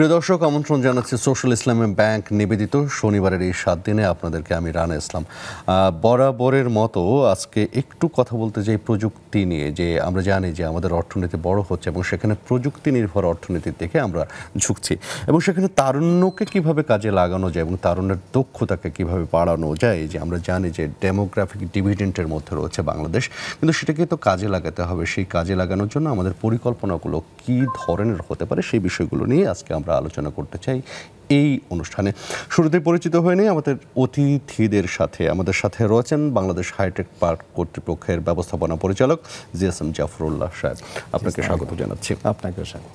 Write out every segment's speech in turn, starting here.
প্রিয় দর্শক, আমন্ত্রণ জানাচ্ছি সোশ্যাল ইসলামী ব্যাংক নিবেদিত শনিবারের এই 7 দিনে আপনাদেরকে আমি রানা ইসলাম। বরাবরের মতো আজকে একটু কথা বলতে চাই প্রযুক্তি নিয়ে। যে আমরা জানি যে আমাদের অর্থনীতি বড় হচ্ছে এবং সেখানে প্রযুক্তি নির্ভর অর্থনীতির দিকে আমরা ঝুঁকছি এবং সেখানে তারুণ্যকে কিভাবে কাজে লাগানো যায় এবং তারুণ্যের দক্ষতাকে কিভাবে বাড়ানো যায়। যে আমরা জানি যে ডেমোগ্রাফিক ডিভিডেন্টের মধ্যে রয়েছে বাংলাদেশ, কিন্তু সেটাকে তো কাজে লাগাতে হবে। সেই কাজে লাগানোর জন্য আমাদের পরিকল্পনাগুলো কী ধরনের হতে পারে সেই বিষয়গুলো নিয়ে আজকে আমরা আলোচনা করতে চাই এই অনুষ্ঠানে। শুরুতে পরিচিত হয়ে নিয়ে আমাদের অতিথিদের সাথে আমাদের সাথে রয়েছেন বাংলাদেশ হাইটেক পার্ক কর্তৃপক্ষের ব্যবস্থাপনা পরিচালক জিএসএম জাফরুল্লাহ সাহেব। আপনাকে স্বাগত জানাচ্ছি। আপনাকেও স্বাগত।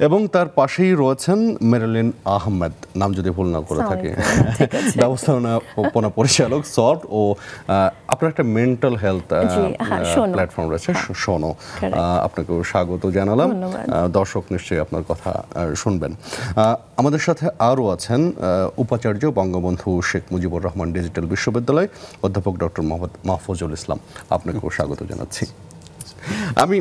এবং তার পাশেই রয়েছেন মেরিলিন আহমেদ, নাম যদি ভুল না করে থাকে, ব্যবস্থাপনা পরিচালক সফট, ও আপনার একটা মেন্টাল হেলথ প্ল্যাটফর্ম রয়েছে শোনো। আপনাকেও স্বাগত জানালাম। দর্শক নিশ্চয়ই আপনার কথা শুনবেন। আমাদের সাথে আরও আছেন উপাচার্য বঙ্গবন্ধু শেখ মুজিবুর রহমান ডিজিটাল বিশ্ববিদ্যালয় অধ্যাপক ডক্টর মোহাম্মদ মাহফুজুল ইসলাম। আপনাকেও স্বাগত জানাচ্ছি। আমি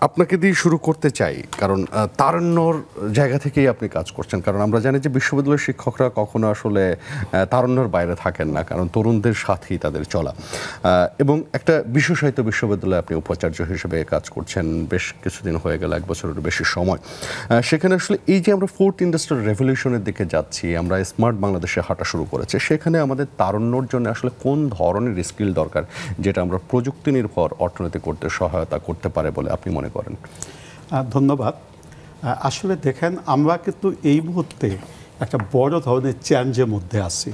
আপনাকে দিয়ে শুরু করতে চাই, কারণ তারুণ্যর জায়গা থেকেই আপনি কাজ করছেন। কারণ আমরা জানি যে বিশ্ববিদ্যালয়ের শিক্ষকরা কখনো আসলে তারুণ্যর বাইরে থাকেন না, কারণ তরুণদের সাথেই তাদের চলা। এবং একটা বিশ্ব সাহিত্য বিশ্ববিদ্যালয়ে আপনি উপাচার্য হিসেবে কাজ করছেন বেশ কিছুদিন হয়ে গেল, 1 বছরের বেশি সময়। সেখানে আসলে এই যে আমরা 4th ইন্ডাস্ট্রিয়াল রেভলিউশনের দিকে যাচ্ছি, আমরা স্মার্ট বাংলাদেশে হাঁটা শুরু করেছে, সেখানে আমাদের তারুণ্যর জন্য আসলে কোন ধরনের স্কিল দরকার যেটা আমরা প্রযুক্তি নির্ভর অর্থনীতি করতে সহায়তা করতে পারে বলে আপনি মনে করেন? ধন্যবাদ। আসলে দেখেন, আমরা কিন্তু এই মুহূর্তে একটা বড় ধরনের চ্যালেঞ্জের মধ্যে আছি,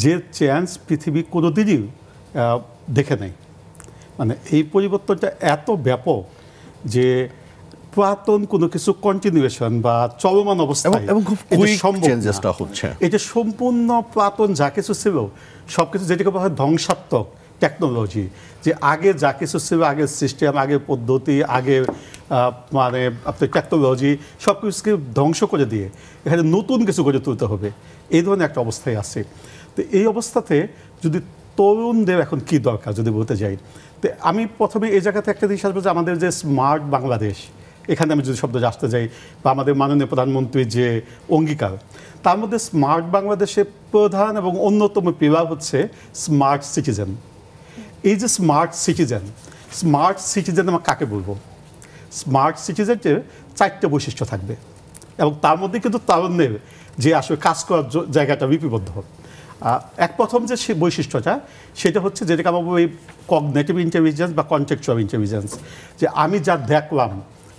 যে চ্যালেঞ্জ পৃথিবী কোনোদিনই দেখে নেই। মানে এই পরিবর্তনটা এত ব্যাপক যে পুরাতন কোনো কিছু কন্টিনিউয়েশন বা চলমান অবস্থায় হচ্ছে। এটা সম্পূর্ণ পুরাতন যা কিছু ছিল সব কিছু, যেটাকে বলা হয় ধ্বংসাত্মক টেকনোলজি, যে আগে যা কিছু ছিল, আগের সিস্টেম, আগের পদ্ধতি, আগের মানে আপনার টেকনোলজি, সব কিছুকে ধ্বংস করে দিয়ে এখানে নতুন কিছু করে তুলতে হবে, এই ধরনের একটা অবস্থায় আছে। তো এই অবস্থাতে যদি তরুণদের এখন কি দরকার যদি বলতে যাই, তো আমি প্রথমে এই জায়গাতে একটা জিনিস আসবো যে আমাদের যে স্মার্ট বাংলাদেশ, এখানে আমি যদি শব্দ আসতে যাই, বা আমাদের মাননীয় প্রধানমন্ত্রীর যে অঙ্গীকার, তার মধ্যে স্মার্ট বাংলাদেশের প্রধান এবং অন্যতম পিলার হচ্ছে স্মার্ট সিটিজেন। এই যে স্মার্ট সিটিজেন আমরা কাকে বলবো? স্মার্ট সিটিজেনের 4টে বৈশিষ্ট্য থাকবে এবং তার মধ্যে কিন্তু তারুণ্যের যে আসলে কাজ করার জায়গাটা লিপিবদ্ধ হবে। প্রথম যে বৈশিষ্ট্যটা, সেটা হচ্ছে যেটাকে আমরা বলি কগনিটিভ ইন্টেলিজেন্স বা কনটেক্সচুয়াল ইন্টেলিজেন্স, যে আমি যা দেখলাম,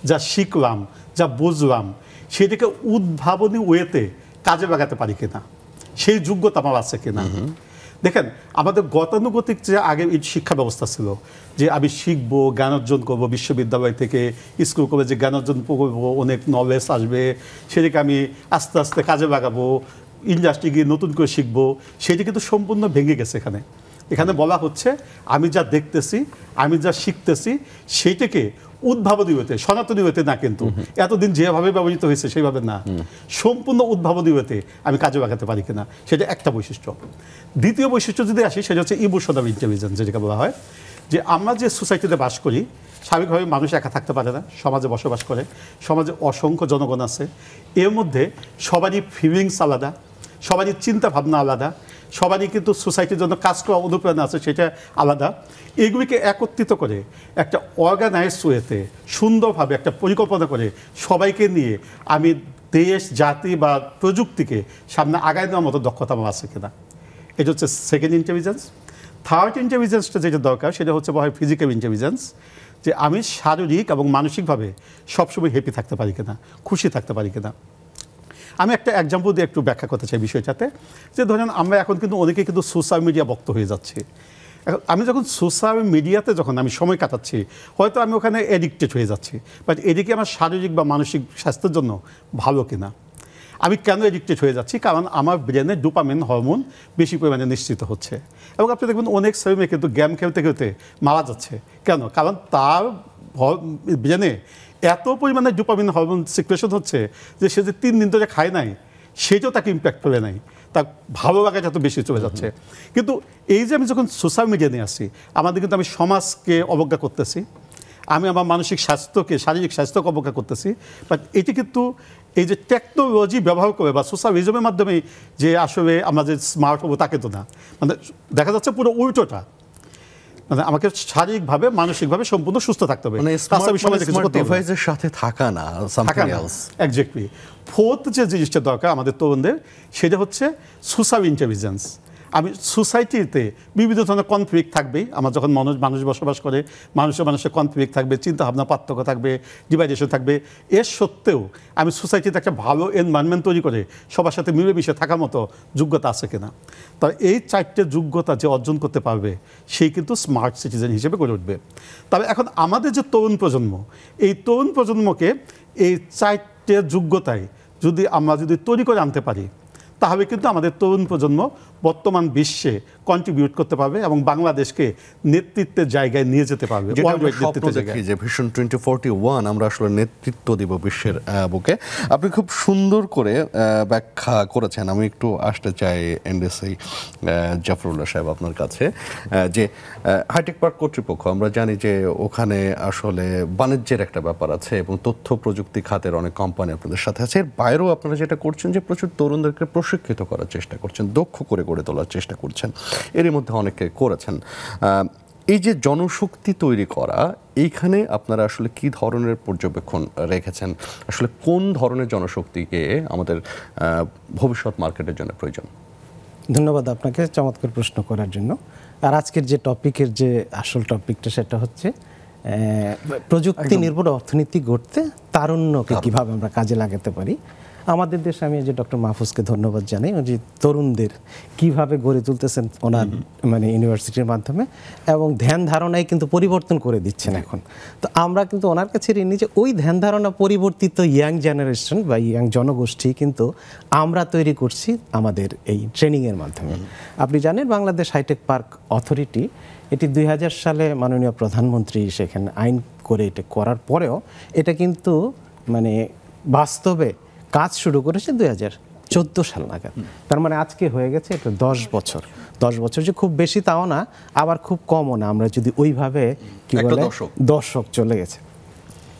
যা শিখলাম, যা বুঝলাম, সেটাকে উদ্ভাবনী ওয়েতে কাজে লাগাতে পারি কিনা, সেই যোগ্যতা আমার আছে কিনা। দেখেন, আমাদের গতানুগতিক যে আগে শিক্ষা ব্যবস্থা ছিল, যে আমি শিখবো, জ্ঞান অর্জন করবো, বিশ্ববিদ্যালয় থেকে স্কুল কলেজে জ্ঞান অর্জন করবো, অনেক নলেজ আসবে, সেটাকে আমি আস্তে আস্তে কাজে লাগাবো, ইন্ডাস্ট্রি গিয়ে নতুন করে শিখবো, সেটা কিন্তু সম্পূর্ণ ভেঙে গেছে। এখানে বলা হচ্ছে আমি যা দেখতেছি, আমি যা শিখতেছি, সেইটাকে উদ্ভাবনী হতে, সনাতনী হতে না, কিন্তু এতদিন যেভাবে ব্যবহৃত হয়েছে সেইভাবে না, সম্পূর্ণ উদ্ভাবনী হতে আমি কাজে লাগাতে পারি কিনা, সেটা একটা বৈশিষ্ট্য। দ্বিতীয় বৈশিষ্ট্য যদি আসি, সেটা হচ্ছে ইমোশনাল ইন্টেলিজেন্স, যেটাকে বলা হয় যে আমরা যে সোসাইটিতে বাস করি, স্বাভাবিকভাবে মানুষ একা থাকতে পারে না, সমাজে বসবাস করে, সমাজে অসংখ্য জনগণ আছে, এর মধ্যে সবারই ফিলিংস আলাদা, সবারই চিন্তা ভাবনা আলাদা, সবারই কিন্তু সোসাইটির জন্য কাজ করা অনুপ্রেরণা আছে, সেটা আলাদা। এগুলিকে একত্রিত করে একটা অর্গানাইজড ওয়েতে সুন্দরভাবে একটা পরিকল্পনা করে সবাইকে নিয়ে আমি দেশ, জাতি বা প্রযুক্তিকে সামনে আগায় নেওয়ার মতো দক্ষতা আমার আছে কিনা, এটা হচ্ছে সেকেন্ড ইন্টেলিজেন্স। থার্ড ইন্টেলিজেন্সটা যেটা দরকার, সেটা হচ্ছে বলা হয় ফিজিক্যাল ইন্টেলিজেন্স, যে আমি শারীরিক এবং মানসিকভাবে সবসময় হ্যাপি থাকতে পারি কিনা, খুশি থাকতে পারি কিনা। আমি একটা এক্সাম্পল দিয়ে একটু ব্যাখ্যা করতে চাই বিষয়টাতে, যে ধরেন আমরা এখন কিন্তু অনেকে কিন্তু সোশ্যাল মিডিয়া ভক্ত হয়ে যাচ্ছে। এখন আমি যখন সোশ্যাল মিডিয়াতে যখন আমি সময় কাটাচ্ছি, হয়তো আমি ওখানে এডিক্টেড হয়ে যাচ্ছি, বাট এদিকে আমার শারীরিক বা মানসিক স্বাস্থ্যের জন্য ভালো কিনা। আমি কেন এডিক্টেড হয়ে যাচ্ছি? কারণ আমার ব্রেনে ডোপামিন হরমোন বেশি পরিমাণে নিশ্চিত হচ্ছে। এবং আপনি দেখবেন অনেক ছেলেমেয়ে কিন্তু গেম খেলতে খেলতে মারা যাচ্ছে। কেন? কারণ তার ব্রেনে এত পরিমাণে ডোপামিন হরমোন সিক্রেশন হচ্ছে যে সে যে 3 দিন ধরে খায় নাই, সেটাও তাকে ইম্প্যাক্ট ফেলে নাই, তার ভালো লাগাটা এত বেশি চলে যাচ্ছে। কিন্তু এই যে আমি যখন সোশ্যাল মিডিয়া নিয়ে আসি, আমাদের কিন্তু আমি সমাজকে অবজ্ঞা করতেছি, আমি আমার মানসিক স্বাস্থ্যকে, শারীরিক স্বাস্থ্যকে অবজ্ঞা করতেছি, বাট এটি কিন্তু এই যে টেকনোলজি ব্যবহার করে বা সোশ্যালিজমের মাধ্যমে যে আসলে আমরা যে স্মার্ট হবো তাকে তো না, মানে দেখা যাচ্ছে পুরো উল্টোটা, মানে আমাকে শারীরিকভাবে মানসিকভাবে সম্পূর্ণ সুস্থ থাকতে হবে, ডিভাইসের সাথে থাকা না, সামথিং এলস। এক্স্যাক্টলি। ফোর্থ যে জিনিসটা দরকার আমাদের তরুণদের, সেটা হচ্ছে সোশ্যাল ইন্টেলিজেন্স। আমি সোসাইটিতে বিভিন্ন ধরনের কনফ্লিক্ট থাকবেই, আমার যখন মানুষ বসবাস করে মানুষের কনফ্লিক্ট থাকবে, চিন্তাভাবনা পার্থক্য থাকবে, ডিভাইডেশন থাকবে। এর সত্ত্বেও আমি সোসাইটিতে একটা ভালো এনভায়রনমেন্ট তৈরি করে সবার সাথে মিলেমিশে থাকার মতো যোগ্যতা আছে কিনা। তার এই 4টে যোগ্যতা যে অর্জন করতে পারবে সেই কিন্তু স্মার্ট সিটিজেন হিসেবে গড়ে উঠবে। তবে এখন আমাদের যে তরুণ প্রজন্ম, এই তরুণ প্রজন্মকে এই 4টে যোগ্যতায় আমরা যদি তৈরি করে আনতে পারি, তাহলে কিন্তু আমাদের তরুণ প্রজন্ম বর্তমান বিশ্বে কন্ট্রিবিউট করতে পারবে এবং বাংলাদেশকে নেতৃত্বের জায়গায় নিয়ে যেতে পারবে। যে ভিশন 2041 আমরা আসলে নেতৃত্ব দিব বিশ্বের বুকে। আপনি খুব সুন্দর করে ব্যাখ্যা করেছেন। আমি একটু আসতে চাই এনডিসি জাফরুল্লাহ সাহেব আপনার কাছে, যে হাইটেক পার্ক কর্তৃপক্ষ, আমরা জানি যে ওখানে আসলে বাণিজ্যের একটা ব্যাপার আছে এবং তথ্য প্রযুক্তি খাতের অনেক কোম্পানি আপনাদের সাথে আছে। এর বাইরেও আপনারা যেটা করছেন যে প্রচুর তরুণদেরকে প্রশিক্ষিত করার চেষ্টা করছেন, দক্ষ করে গড়ে তোলার চেষ্টা করছেন, এরই মধ্যে অনেকে করেছেন। এই যে জনশক্তি তৈরি করা, এইখানে আপনারা আসলে কি ধরনের পর্যবেক্ষণ রেখেছেন? আসলে কোন ধরনের জনশক্তিকে আমাদের ভবিষ্যৎ মার্কেটের জন্য প্রয়োজন? ধন্যবাদ আপনাকে চমৎকার প্রশ্ন করার জন্য। আর আজকের যে টপিকের যে আসল টপিকটা সেটা হচ্ছে প্রযুক্তি নির্ভর অর্থনীতি গড়তে তারুণ্যকে কিভাবে আমরা কাজে লাগাতে পারি। আমাদের দেশে আমি যে ডক্টর মাহফুজকে ধন্যবাদ জানাই, যে তরুণদের কিভাবে গড়ে তুলতেছেন ওনার মানে ইউনিভার্সিটির মাধ্যমে, এবং ধ্যান ধারণায় কিন্তু পরিবর্তন করে দিচ্ছেন এখন। তো আমরা কিন্তু ওনার কাছে ঋণী যে ওই ধ্যান ধারণা পরিবর্তিত ইয়াং জেনারেশন বা ইয়াং জনগোষ্ঠী কিন্তু আমরা তৈরি করছি আমাদের এই ট্রেনিংয়ের মাধ্যমে। আপনি জানেন বাংলাদেশ হাইটেক পার্ক অথরিটি, এটি 2000 সালে মাননীয় প্রধানমন্ত্রী সেখানে আইন করে এটা করার পরেও এটা কিন্তু মানে বাস্তবে কাজ শুরু করেছে 2014 সাল নাগাদ। তার মানে আজকে হয়ে গেছে এটা 10 বছর। 10 বছর যে খুব বেশি তাও না, আবার খুব কমও না। আমরা যদি ওইভাবে কি বলে দশক চলে গেছে।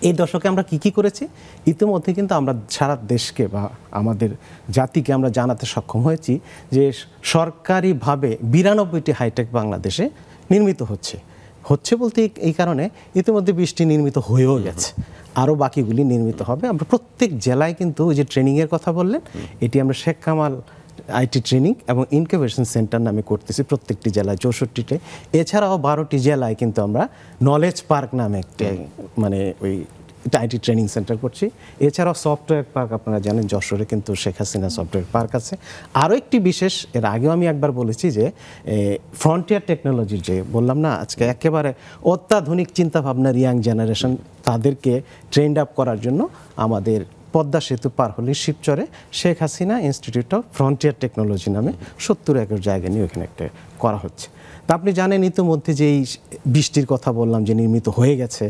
এই দশকে আমরা কি করেছি, ইতিমধ্যে কিন্তু আমরা সারা দেশকে বা আমাদের জাতিকে আমরা জানাতে সক্ষম হয়েছি যে সরকারিভাবে 92টি হাইটেক বাংলাদেশে নির্মিত হচ্ছে বলতে এই কারণে ইতিমধ্যে 20টি নির্মিত হয়েও গেছে, আরও বাকিগুলি নির্মিত হবে। আমরা প্রত্যেক জেলায় কিন্তু ওই যে ট্রেনিংয়ের কথা বললেন, এটি আমরা শেখ কামাল আইটি ট্রেনিং এবং ইনকিউবেশন সেন্টার নামে করতেছি প্রত্যেকটি জেলায়, 64তে। এছাড়াও 12টি জেলায় কিন্তু আমরা নলেজ পার্ক নামে একটা মানে ওই আইটি ট্রেনিং সেন্টার করছি। এছাড়াও সফটওয়্যার পার্ক, আপনারা জানেন যশোরে কিন্তু শেখ হাসিনা সফটওয়্যার পার্ক আছে। আরও একটি বিশেষ, এর আগেও আমি একবার বলেছি যে ফ্রন্টিয়ার টেকনোলজির যে বললাম না, আজকে একেবারে অত্যাধুনিক চিন্তাভাবনার ইয়াং জেনারেশন, তাদেরকে ট্রেন্ড আপ করার জন্য আমাদের পদ্মা সেতু পার হলে শিবচরে Sheikh Hasina institute of frontier technology নামে 70 একর জায়গা নিয়ে ওখানে একটা করা হচ্ছে। তা আপনি জানেন ইতিমধ্যে যে এই 20টির কথা বললাম যে নির্মিত হয়ে গেছে,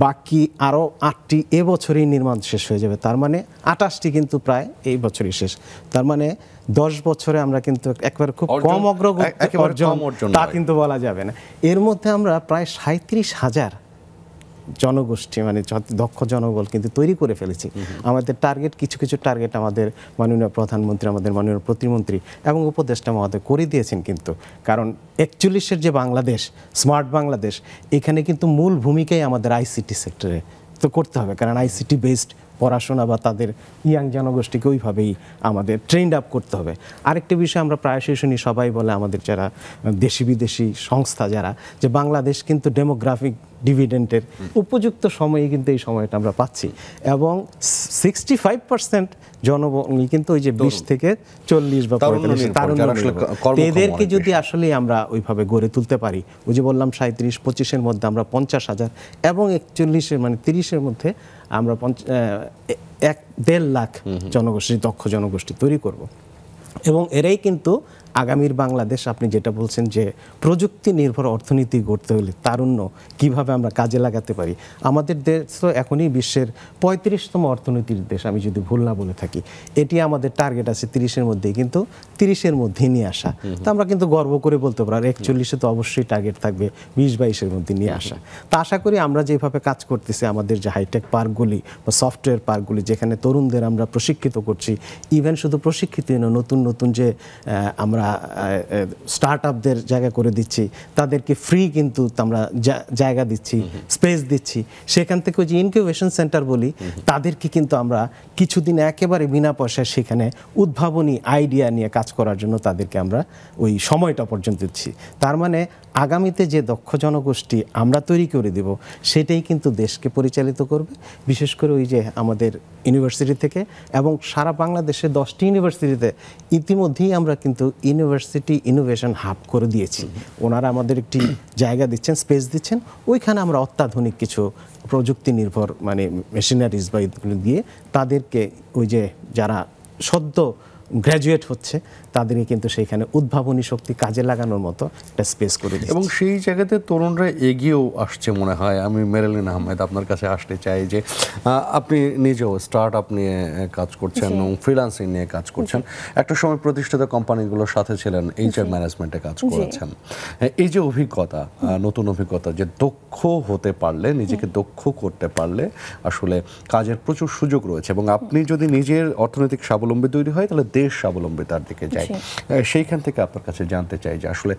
বাকি আরও 8টি এবছরেই নির্মাণ শেষ হয়ে যাবে। তার মানে 28টি কিন্তু প্রায় এই বছরই শেষ। তার মানে 10 বছরে আমরা কিন্তু একবার খুব কম অগ্রগতি অর্জন তা কিন্তু বলা যাবে না। এর মধ্যে আমরা প্রায় 37,000 জনগোষ্ঠী মানে দক্ষ জনবল কিন্তু তৈরি করে ফেলেছি। আমাদের টার্গেট, কিছু টার্গেট আমাদের মাননীয় প্রধানমন্ত্রী, আমাদের মাননীয় প্রতিমন্ত্রী এবং উপদেষ্টা মহোদয় করে দিয়েছেন কিন্তু। কারণ 41-এর যে বাংলাদেশ, স্মার্ট বাংলাদেশ, এখানে কিন্তু মূল ভূমিকাই আমাদের আইসিটি সেক্টরে তো করতে হবে। কারণ আইসিটি বেসড পড়াশোনা বা তাদের ইয়াং জনগোষ্ঠীকে ওইভাবেই আমাদের ট্রেন্ড আপ করতে হবে। আরেকটি বিষয় আমরা প্রায়শই শুনি, সবাই বলে আমাদের যারা দেশি বিদেশি সংস্থা যারা, যে বাংলাদেশ কিন্তু ডেমোগ্রাফিক ডিভিডেন্টের উপযুক্ত সময়ে কিন্তু এই সময়টা আমরা পাচ্ছি, এবং 65% জনগণই কিন্তু ওই যে 20 থেকে 40 বা 45 এদেরকে যদি আসলে আমরা ওইভাবে গড়ে তুলতে পারি, ওই যে বললাম 37-25-এর মধ্যে আমরা 50,000 এবং 41-এর মানে 30-এর মধ্যে আমরা 1.5 লাখ জনগোষ্ঠী, দক্ষ জনগোষ্ঠী তৈরি করব। এবং এরাই কিন্তু আগামীর বাংলাদেশ আপনি যেটা বলছেন যে প্রযুক্তি নির্ভর অর্থনীতি গড়তে হলে তারুণ্য কিভাবে আমরা কাজে লাগাতে পারি। আমাদের দেশ তো এখনই বিশ্বের 35তম অর্থনীতির দেশ, আমি যদি ভুল না বলে থাকি। এটি আমাদের টার্গেট আছে 30-এর মধ্যেই, কিন্তু 30-এর মধ্যেই নিয়ে আসা। তো আমরা কিন্তু গর্ব করে বলতে পারি, আর 41-এ তো অবশ্যই টার্গেট থাকবে 20-22-এর মধ্যে নিয়ে আসা। তা আশা করি আমরা যেভাবে কাজ করতেছি, আমাদের যে হাইটেক পার্কগুলি বা সফটওয়্যার পার্কগুলি যেখানে তরুণদের আমরা প্রশিক্ষিত করছি, ইভেন শুধু প্রশিক্ষিত নয়, নতুন নতুন যে আমরা স্টার্ট আপদের জায়গা করে দিচ্ছি, তাদেরকে ফ্রি কিন্তু আমরা জায়গা দিচ্ছি, স্পেস দিচ্ছি। সেখান থেকে ওই যে ইনকিউবেশন সেন্টার বলি, তাদেরকে কিন্তু আমরা কিছুদিন একেবারে বিনা পয়সায় সেখানে উদ্ভাবনী আইডিয়া নিয়ে কাজ করার জন্য তাদেরকে আমরা ওই সময়টা পর্যন্ত দিচ্ছি। তার মানে আগামীতে যে দক্ষ জনগোষ্ঠী আমরা তৈরি করে দেব, সেটাই কিন্তু দেশকে পরিচালিত করবে। বিশেষ করে ওই যে আমাদের ইউনিভার্সিটি থেকে এবং সারা বাংলাদেশে 10টি ইউনিভার্সিটিতে ইতিমধ্যেই আমরা কিন্তু ইউনিভার্সিটি ইনোভেশন হাব করে দিয়েছি। ওনারা আমাদের একটি জায়গা দিচ্ছেন, স্পেস দিচ্ছেন, ওইখানে আমরা অত্যাধুনিক কিছু প্রযুক্তি নির্ভর মানে মেশিনারিজ বা দিয়ে তাদেরকে ওই যে যারা সদ্য গ্র্যাজুয়েট হচ্ছে তাদেরকে কিন্তু সেইখানে উদ্ভাবনী শক্তি কাজে লাগানোর মতো একটা স্পেস করে দিচ্ছে। এবং সেই জায়গাতে তরুণরা এগিয়েও আসছে মনে হয়। আমি মেরিলিন আহমেদ আপনার কাছে আসতে চাই যে আপনি নিজেও স্টার্ট আপ নিয়ে কাজ করছেন এবং ফ্রিল্যান্সিং নিয়ে কাজ করছেন, একটা সময় প্রতিষ্ঠিত কোম্পানিগুলোর সাথে ছিলেন, এইচআর ম্যানেজমেন্টে কাজ করেছেন। এই যে অভিজ্ঞতা, নতুন অভিজ্ঞতা, যে দক্ষ হতে পারলে, নিজেকে দক্ষ করতে পারলে আসলে কাজের প্রচুর সুযোগ রয়েছে, এবং আপনি যদি নিজের অর্থনৈতিক স্বাবলম্বী তৈরি হয় তাহলে দেশ স্বাবলম্বিতার দিকে যায়। সেইখান থেকে আপনার কাছে জানতে চাই যে আসলে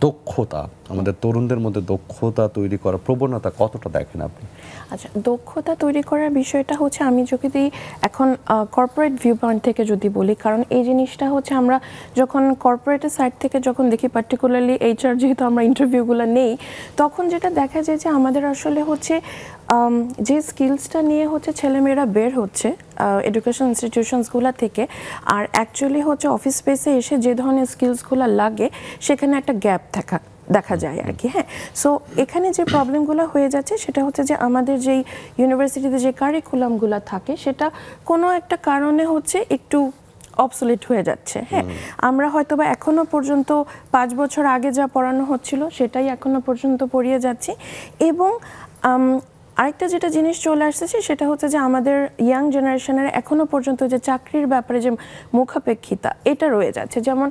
দক্ষতা, আমাদের তরুণদের মধ্যে দক্ষতা তৈরি করার প্রবণতা কতটা দেখেন আপনি? আচ্ছা, দক্ষতা তৈরি করার বিষয়টা হচ্ছে, আমি যদি এখন কর্পোরেট ভিউ পয়েন্ট থেকে যদি বলি, কারণ এই জিনিসটা হচ্ছে আমরা যখন কর্পোরেটের সাইড থেকে যখন দেখি, পার্টিকুলারলি এইচআর যেহেতু আমরা ইন্টারভিউগুলো নেই, তখন যেটা দেখা যায় যে আমাদের আসলে হচ্ছে যে স্কিলসটা নিয়ে হচ্ছে ছেলেমেয়েরা বের হচ্ছে এডুকেশন ইনস্টিটিউশনসগুলো থেকে, আর অ্যাকচুয়ালি হচ্ছে অফিস স্পেসে এসে যে ধরনের স্কিলসগুলো লাগে সেখানে একটা গ্যাপ দেখা যায় আর কি। হ্যাঁ, সো এখানে যে প্রবলেমগুলো হয়ে যাচ্ছে সেটা হচ্ছে যে আমাদের যেই ইউনিভার্সিটিতে যে কারিকুলামগুলো থাকে সেটা কোনো একটা কারণে হচ্ছে একটু অবসোলিট হয়ে যাচ্ছে। হ্যাঁ, আমরা হয়তো বা এখনো পর্যন্ত 5 বছর আগে যা পড়ানো হচ্ছিল সেটাই এখনো পর্যন্ত পড়িয়ে যাচ্ছি। এবং আরেকটা যেটা জিনিস চলে আসছে সেটা হচ্ছে যে আমাদের ইয়াং জেনারেশনের এখনো পর্যন্ত যে চাকরির ব্যাপারে যে মুখাপেক্ষিতা, এটা রয়ে যাচ্ছে। যেমন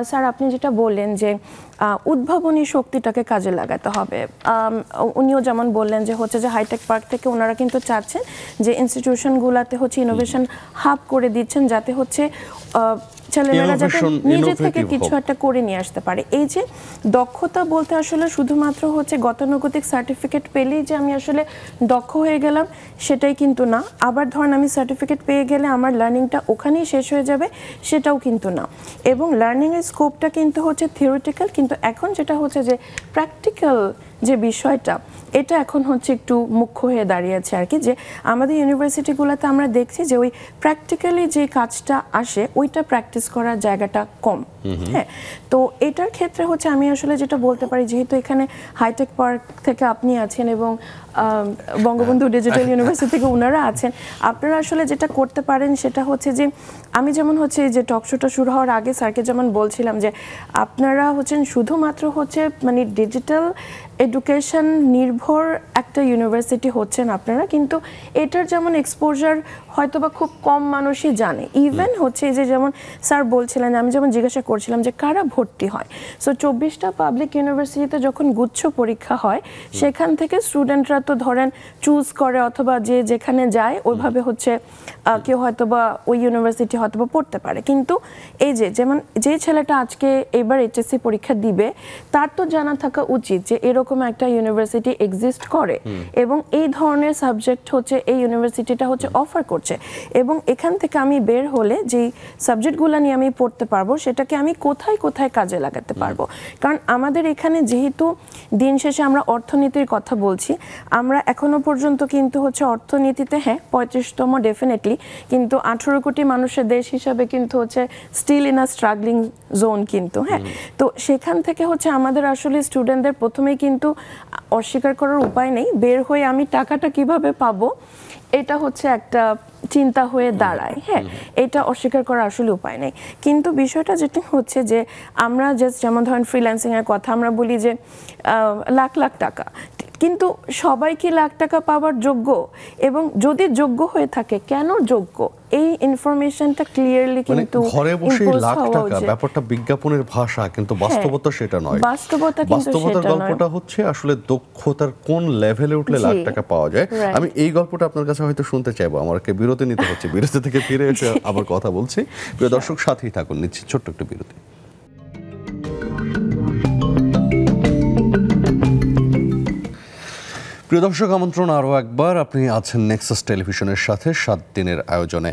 স্যার আপনি যেটা বললেন যে উদ্ভাবনী শক্তিটাকে কাজে লাগাতে হবে, উনিও যেমন বললেন যে হচ্ছে যে হাইটেক পার্ক থেকে ওনারা কিন্তু চাচ্ছেন যে ইনস্টিটিউশনগুলোতে হচ্ছে ইনোভেশন হাব করে দিচ্ছেন, যাতে হচ্ছে ছেলেমেয়েরা যাতে নিজে থেকে কিছু একটা করে নিয়ে আসতে পারে। এই যে দক্ষতা বলতে আসলে শুধুমাত্র হচ্ছে গতানুগতিক সার্টিফিকেট পেলেই যে আমি আসলে দক্ষ হয়ে গেলাম সেটাই কিন্তু না। আবার ধরেন আমি সার্টিফিকেট পেয়ে গেলে আমার লার্নিংটা ওখানেই শেষ হয়ে যাবে, সেটাও কিন্তু না। এবং লার্নিংয়ের স্কোপটা কিন্তু হচ্ছে থিওরিটিক্যাল, কিন্তু এখন যেটা হচ্ছে যে প্র্যাকটিক্যাল যে বিষয়টা, এটা এখন হচ্ছে একটু মুখ্য হয়ে দাঁড়িয়েছে আর কি। যে আমাদের ইউনিভার্সিটিগুলোতে আমরা দেখছি যে ওই প্র্যাকটিক্যালি যে কাজটা আসে ওইটা প্র্যাকটিস করার জায়গাটা কম। হ্যাঁ, তো এটার ক্ষেত্রে হচ্ছে আমি আসলে যেটা বলতে পারি, যেহেতু এখানে হাইটেক পার্ক থেকে আপনি আছেন এবং বঙ্গবন্ধু ডিজিটাল ইউনিভার্সিটি থেকে ওনারা আছেন, আপনারা আসলে যেটা করতে পারেন সেটা হচ্ছে যে, আমি যেমন হচ্ছে যে টক শোটা শুরু হওয়ার আগে স্যারকে যেমন বলছিলাম যে আপনারা হচ্ছেন শুধুমাত্র হচ্ছে মানে ডিজিটাল এডুকেশন নির্ভর একটা ইউনিভার্সিটি হচ্ছেন আপনারা, কিন্তু এটার যেমন এক্সপোজার হয়তো বা খুব কম মানুষই জানে। ইভেন হচ্ছে যে যেমন স্যার বলছিলেন, আমি যেমন জিজ্ঞাসা করছিলাম যে কারা ভর্তি হয়, সো 24টা পাবলিক ইউনিভার্সিটিতে যখন গুচ্ছ পরীক্ষা হয় সেখান থেকে স্টুডেন্টরা তো ধরেন চুজ করে, অথবা যে যেখানে যায় ওইভাবে হচ্ছে কেউ হয়তো বা ওই ইউনিভার্সিটি হয়তো বা পড়তে পারে। কিন্তু এই যে যেমন যে ছেলেটা আজকে এবার এইচএসসি পরীক্ষা দিবে, তার তো জানা থাকা উচিত যে এরকম একটা ইউনিভার্সিটি এক্সিস্ট করে এবং এই ধরনের সাবজেক্ট হচ্ছে এই ইউনিভার্সিটিটা হচ্ছে অফার করছে, এবং এখান থেকে আমি বের হলে যেই সাবজেক্টগুলো নিয়ে আমি পড়তে পারবো সেটাকে আমি কোথায় কোথায় কাজে লাগাতে পারবো। কারণ আমাদের এখানে যেহেতু দিন শেষে আমরা অর্থনীতির কথা বলছি, আমরা এখনো পর্যন্ত কিন্তু হচ্ছে অর্থনীতিতে হ্যাঁ 35তম ডেফিনেটলি, কিন্তু 18 কোটি মানুষের দেশ হিসাবে কিন্তু হচ্ছে still in a struggling zone কিন্তু। হ্যাঁ, তো সেখান থেকে হচ্ছে আমাদের আসলে স্টুডেন্টদের প্রথমেই কিন্তু অস্বীকার করার উপায় নেই, বের হয়ে আমি টাকাটা কিভাবে পাবো এটা হচ্ছে একটা চিন্তা হয়ে দাঁড়ায়। হ্যাঁ, এটা অস্বীকার করা আসলে উপায় নেই। কিন্তু বিষয়টা যেটা হচ্ছে যে আমরা জাস্ট যেমন ধরেন ফ্রিল্যান্সিং এর কথা আমরা বলি যে লাখ লাখ টাকা, কিন্তু সবাই কি লাখ টাকা পাওয়ার যোগ্য? এবং যদি যোগ্য হয়ে থাকে কেন যোগ্য, এই ইনফরমেশনটা ক্লিয়ারলি কিন্তু ঘরে বসে লাখ টাকা ব্যাপারটা বিজ্ঞাপনের ভাষা, কিন্তু বাস্তবতা সেটা নয়। বাস্তবতার গল্পটা হচ্ছে আসলে দক্ষতার কোন লেভেলে উঠলে লাখ টাকা পাওয়া যায়। আমি এই গল্পটা আপনার কাছে হয়তো শুনতে চাইবো, আমাকে বিরতি নিতে হচ্ছে, বিরতি থেকে ফিরে এসে আবার কথা বলছি। প্রিয় দর্শক সাথেই থাকুন, নিচ্ছি ছোট্ট একটু বিরতি। প্রিয় দর্শক, আমন্ত্রণ আরও একবার, আপনি আছেন নেক্সাস টেলিভিশনের সাথে 7 দিনের আয়োজনে।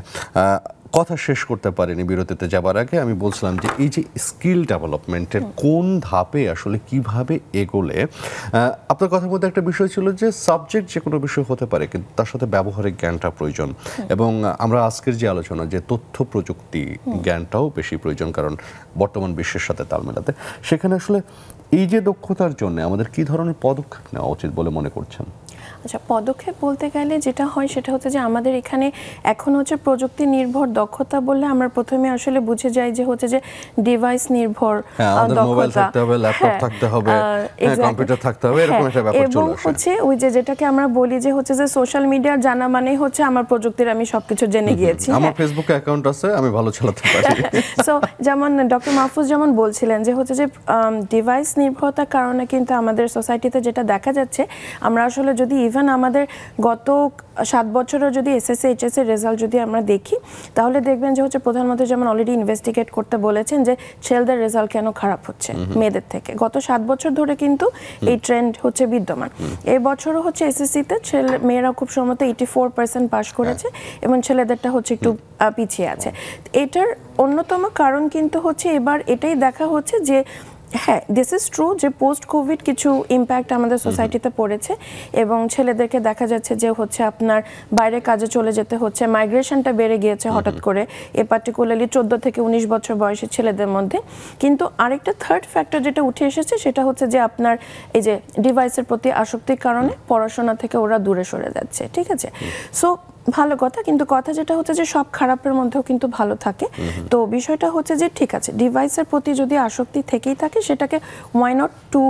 কথা শেষ করতে পারিনি বিরতিতে যাবার আগে। আমি বলছিলাম যে এই যে স্কিল ডেভেলপমেন্টের কোন ধাপে আসলে কিভাবে এগোলে, আপনার কথার মধ্যে একটা বিষয় ছিল যে সাবজেক্ট যে কোনো বিষয় হতে পারে, কিন্তু তার সাথে ব্যবহারিক জ্ঞানটা প্রয়োজন। এবং আমরা আজকের যে আলোচনা, যে তথ্য প্রযুক্তি জ্ঞানটাও বেশি প্রয়োজন, কারণ বর্তমান বিশ্বের সাথে তাল মেলাতে। সেখানে আসলে এই যে দক্ষতার জন্য আমাদের কি ধরনের পদক্ষেপ নেওয়া উচিত বলে মনে করছেন? আচ্ছা, পদক্ষেপ বলতে গেলে যেটা হয় সেটা হচ্ছে যে আমাদের এখানে এখন হচ্ছে প্রযুক্তি নির্ভর দক্ষতা বললে আমরা প্রথমে আসলে বুঝে যাই যে হচ্ছে যে ডিভাইস নির্ভর দক্ষতা, ল্যাপটপ থাকতে হবে, কম্পিউটার থাকতে হবে, এরকম একটা ব্যাপার চলে আসে। এবং হচ্ছে ওই যে যেটাকে আমরা বলি যে হচ্ছে যে সোশ্যাল মিডিয়া জানা মানে হচ্ছে আমার প্রযুক্তির আমি সবকিছু জেনে গিয়েছি। আমার ফেসবুকে অ্যাকাউন্ট আছে, আমি ভালো চালাতে পারি। সো যেমন ডক্টর মাহফুজ যেমন বলছিলেন যে হচ্ছে যে ডিভাইস নির্ভরতার কারণে কিন্তু আমাদের সোসাইটিতে যেটা দেখা যাচ্ছে, আমরা আসলে যদি ইভেন আমাদের গত 7 বছরের যদি এসএসসি এইচএসসি রেজাল্ট যদি আমরা দেখি, তাহলে দেখবেন যে হচ্ছে প্রধানমন্ত্রী যেমন অলরেডি ইনভেস্টিগেট করতে বলেছেন যে ছেলেদের রেজাল্ট কেন খারাপ হচ্ছে মেয়েদের থেকে। গত 7 বছর ধরে কিন্তু এই ট্রেন্ড হচ্ছে বিদ্যমান। এই বছরও হচ্ছে এসএসসিতে মেয়েরা খুব সম্ভবত 84% পাস করেছে এবং ছেলেদেরটা হচ্ছে একটু পিছিয়ে আছে। এটার অন্যতম কারণ কিন্তু হচ্ছে এবার এটাই দেখা হচ্ছে যে হ্যাঁ, দিস ইজ ট্রু যে পোস্ট কোভিড কিছু ইম্প্যাক্ট আমাদের সোসাইটিতে পড়েছে এবং ছেলেদেরকে দেখা যাচ্ছে যে হচ্ছে আপনার বাইরে কাজে চলে যেতে হচ্ছে, মাইগ্রেশনটা বেড়ে গিয়েছে হঠাৎ করে, এ পার্টিকুলারলি 14 থেকে 19 বছর বয়সী ছেলেদের মধ্যে। কিন্তু আরেকটা থার্ড ফ্যাক্টর যেটা উঠে এসেছে সেটা হচ্ছে যে আপনার এই যে ডিভাইসের প্রতি আসক্তির কারণে পড়াশোনা থেকে ওরা দূরে সরে যাচ্ছে। ঠিক আছে, সো ভালো কথা, কিন্তু কথা যেটা হচ্ছে যে সব খারাপের মধ্যেও কিন্তু ভালো থাকে। তো বিষয়টা হচ্ছে যে ঠিক আছে, ডিভাইসের প্রতি যদি আসক্তি থেকেই থাকে সেটাকে why not to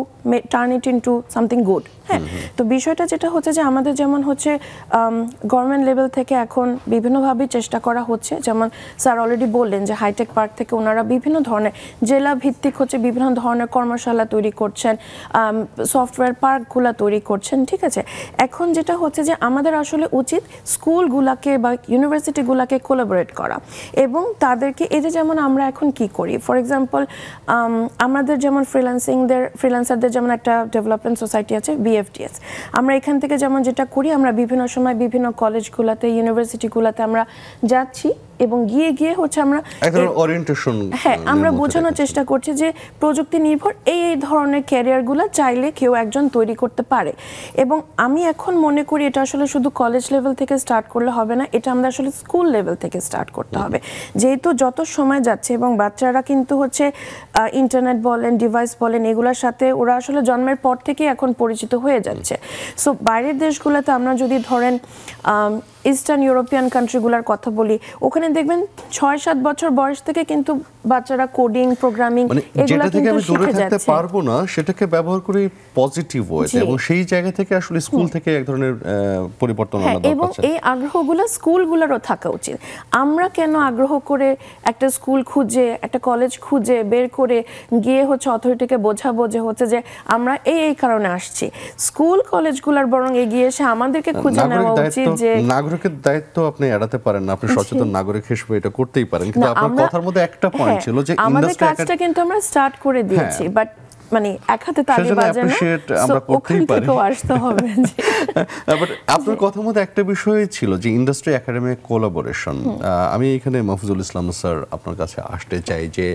turn it into something good. হ্যাঁ, তো বিষয়টা যেটা হচ্ছে যে আমাদের যেমন হচ্ছে গভর্নমেন্ট লেভেল থেকে এখন বিভিন্নভাবে চেষ্টা করা হচ্ছে, যেমন স্যার অলরেডি বললেন যে হাইটেক পার্ক থেকে ওনারা বিভিন্ন ধরনের জেলা ভিত্তিক হচ্ছে বিভিন্ন ধরনের কর্মশালা তৈরি করছেন, সফটওয়্যার পার্কগুলা তৈরি করছেন। ঠিক আছে, এখন যেটা হচ্ছে যে আমাদের আসলে উচিত স্কুলগুলাকে বা ইউনিভার্সিটিগুলাকে কোলাবোরেট করা এবং তাদেরকে এই যে যেমন আমরা এখন কি করি, ফর এক্সাম্পল আমাদের যেমন ফ্রিল্যান্সারদের যেমন একটা ডেভেলপমেন্ট সোসাইটি আছে BFDS, আমরা এখান থেকে যেমন যেটা করি, আমরা বিভিন্ন সময় বিভিন্ন কলেজগুলোতে ইউনিভার্সিটিগুলোতে আমরা যাচ্ছি এবং গিয়ে গিয়ে হচ্ছে আমরা ওরিয়েন্টেশন, হ্যাঁ, আমরা বোঝানোর চেষ্টা করছি যে প্রযুক্তি নির্ভর এই ধরনের ক্যারিয়ারগুলো চাইলে কেউ একজন তৈরি করতে পারে। এবং আমি এখন মনে করি এটা আসলে শুধু কলেজ লেভেল থেকে স্টার্ট করলে হবে না, এটা আমরা আসলে স্কুল লেভেল থেকে স্টার্ট করতে হবে। যেহেতু যত সময় যাচ্ছে এবং বাচ্চারা কিন্তু হচ্ছে ইন্টারনেট বলেন, ডিভাইস বলেন, এগুলোর সাথে ওরা আসলে জন্মের পর থেকে এখন পরিচিত হয়ে যাচ্ছে। সো বাইরের দেশগুলোতে আমরা যদি ধরেন ইস্টার্ন ইউরোপিয়ান কান্ট্রিগুলোর কথা বলি, ওখানে দেখবেন 6-7 বছর বয়স থেকে কিন্তু বাচ্চারা কোডিং, প্রোগ্রামিং এগুলো কিন্তু শিখে যাচ্ছে। পারবো না সেটাকে ব্যবহার করে পজিটিভ ওয়েতে, এবং সেই জায়গা থেকে আসলে স্কুল থেকে এক ধরনের পরিবর্তন আনা দরকার। এবং এই আগ্রহগুলো স্কুলগুলোরও থাকা উচিত। আমরা কেন আগ্রহ করে একটা স্কুল খুঁজে, একটা কলেজ খুঁজে বের করে গিয়ে হচ্ছে অথরিটিকে বোঝাবো যে হচ্ছে যে আমরা এই কারণে আসছি। স্কুল কলেজগুলোর বরং এগিয়ে এসে আমাদেরকে খুঁজে নেওয়া উচিত যে নাগরিকের দায়িত্ব আপনি এড়াতে পারেন না, আপনি সচেতন নাগরিক হিসেবে এটা করতেই পারেন। কিন্তু আপনার কথার মধ্যে একটা পয়েন্ট ছিল যে আমাদের কাজটা কিন্তু আমরা স্টার্ট করে দিয়েছি, বাট মানে এক হাতে তালি বাজে না, আমরা করতেই পারি, আসতে হবে। বাট আপনার কথার মধ্যে একটা বিষয় ছিল যে ইন্ডাস্ট্রি একাডেমিক কোলাবোরেশন। আমি এখানে মাহফুজুল ইসলাম স্যার আপনার কাছে আসতে চাই যে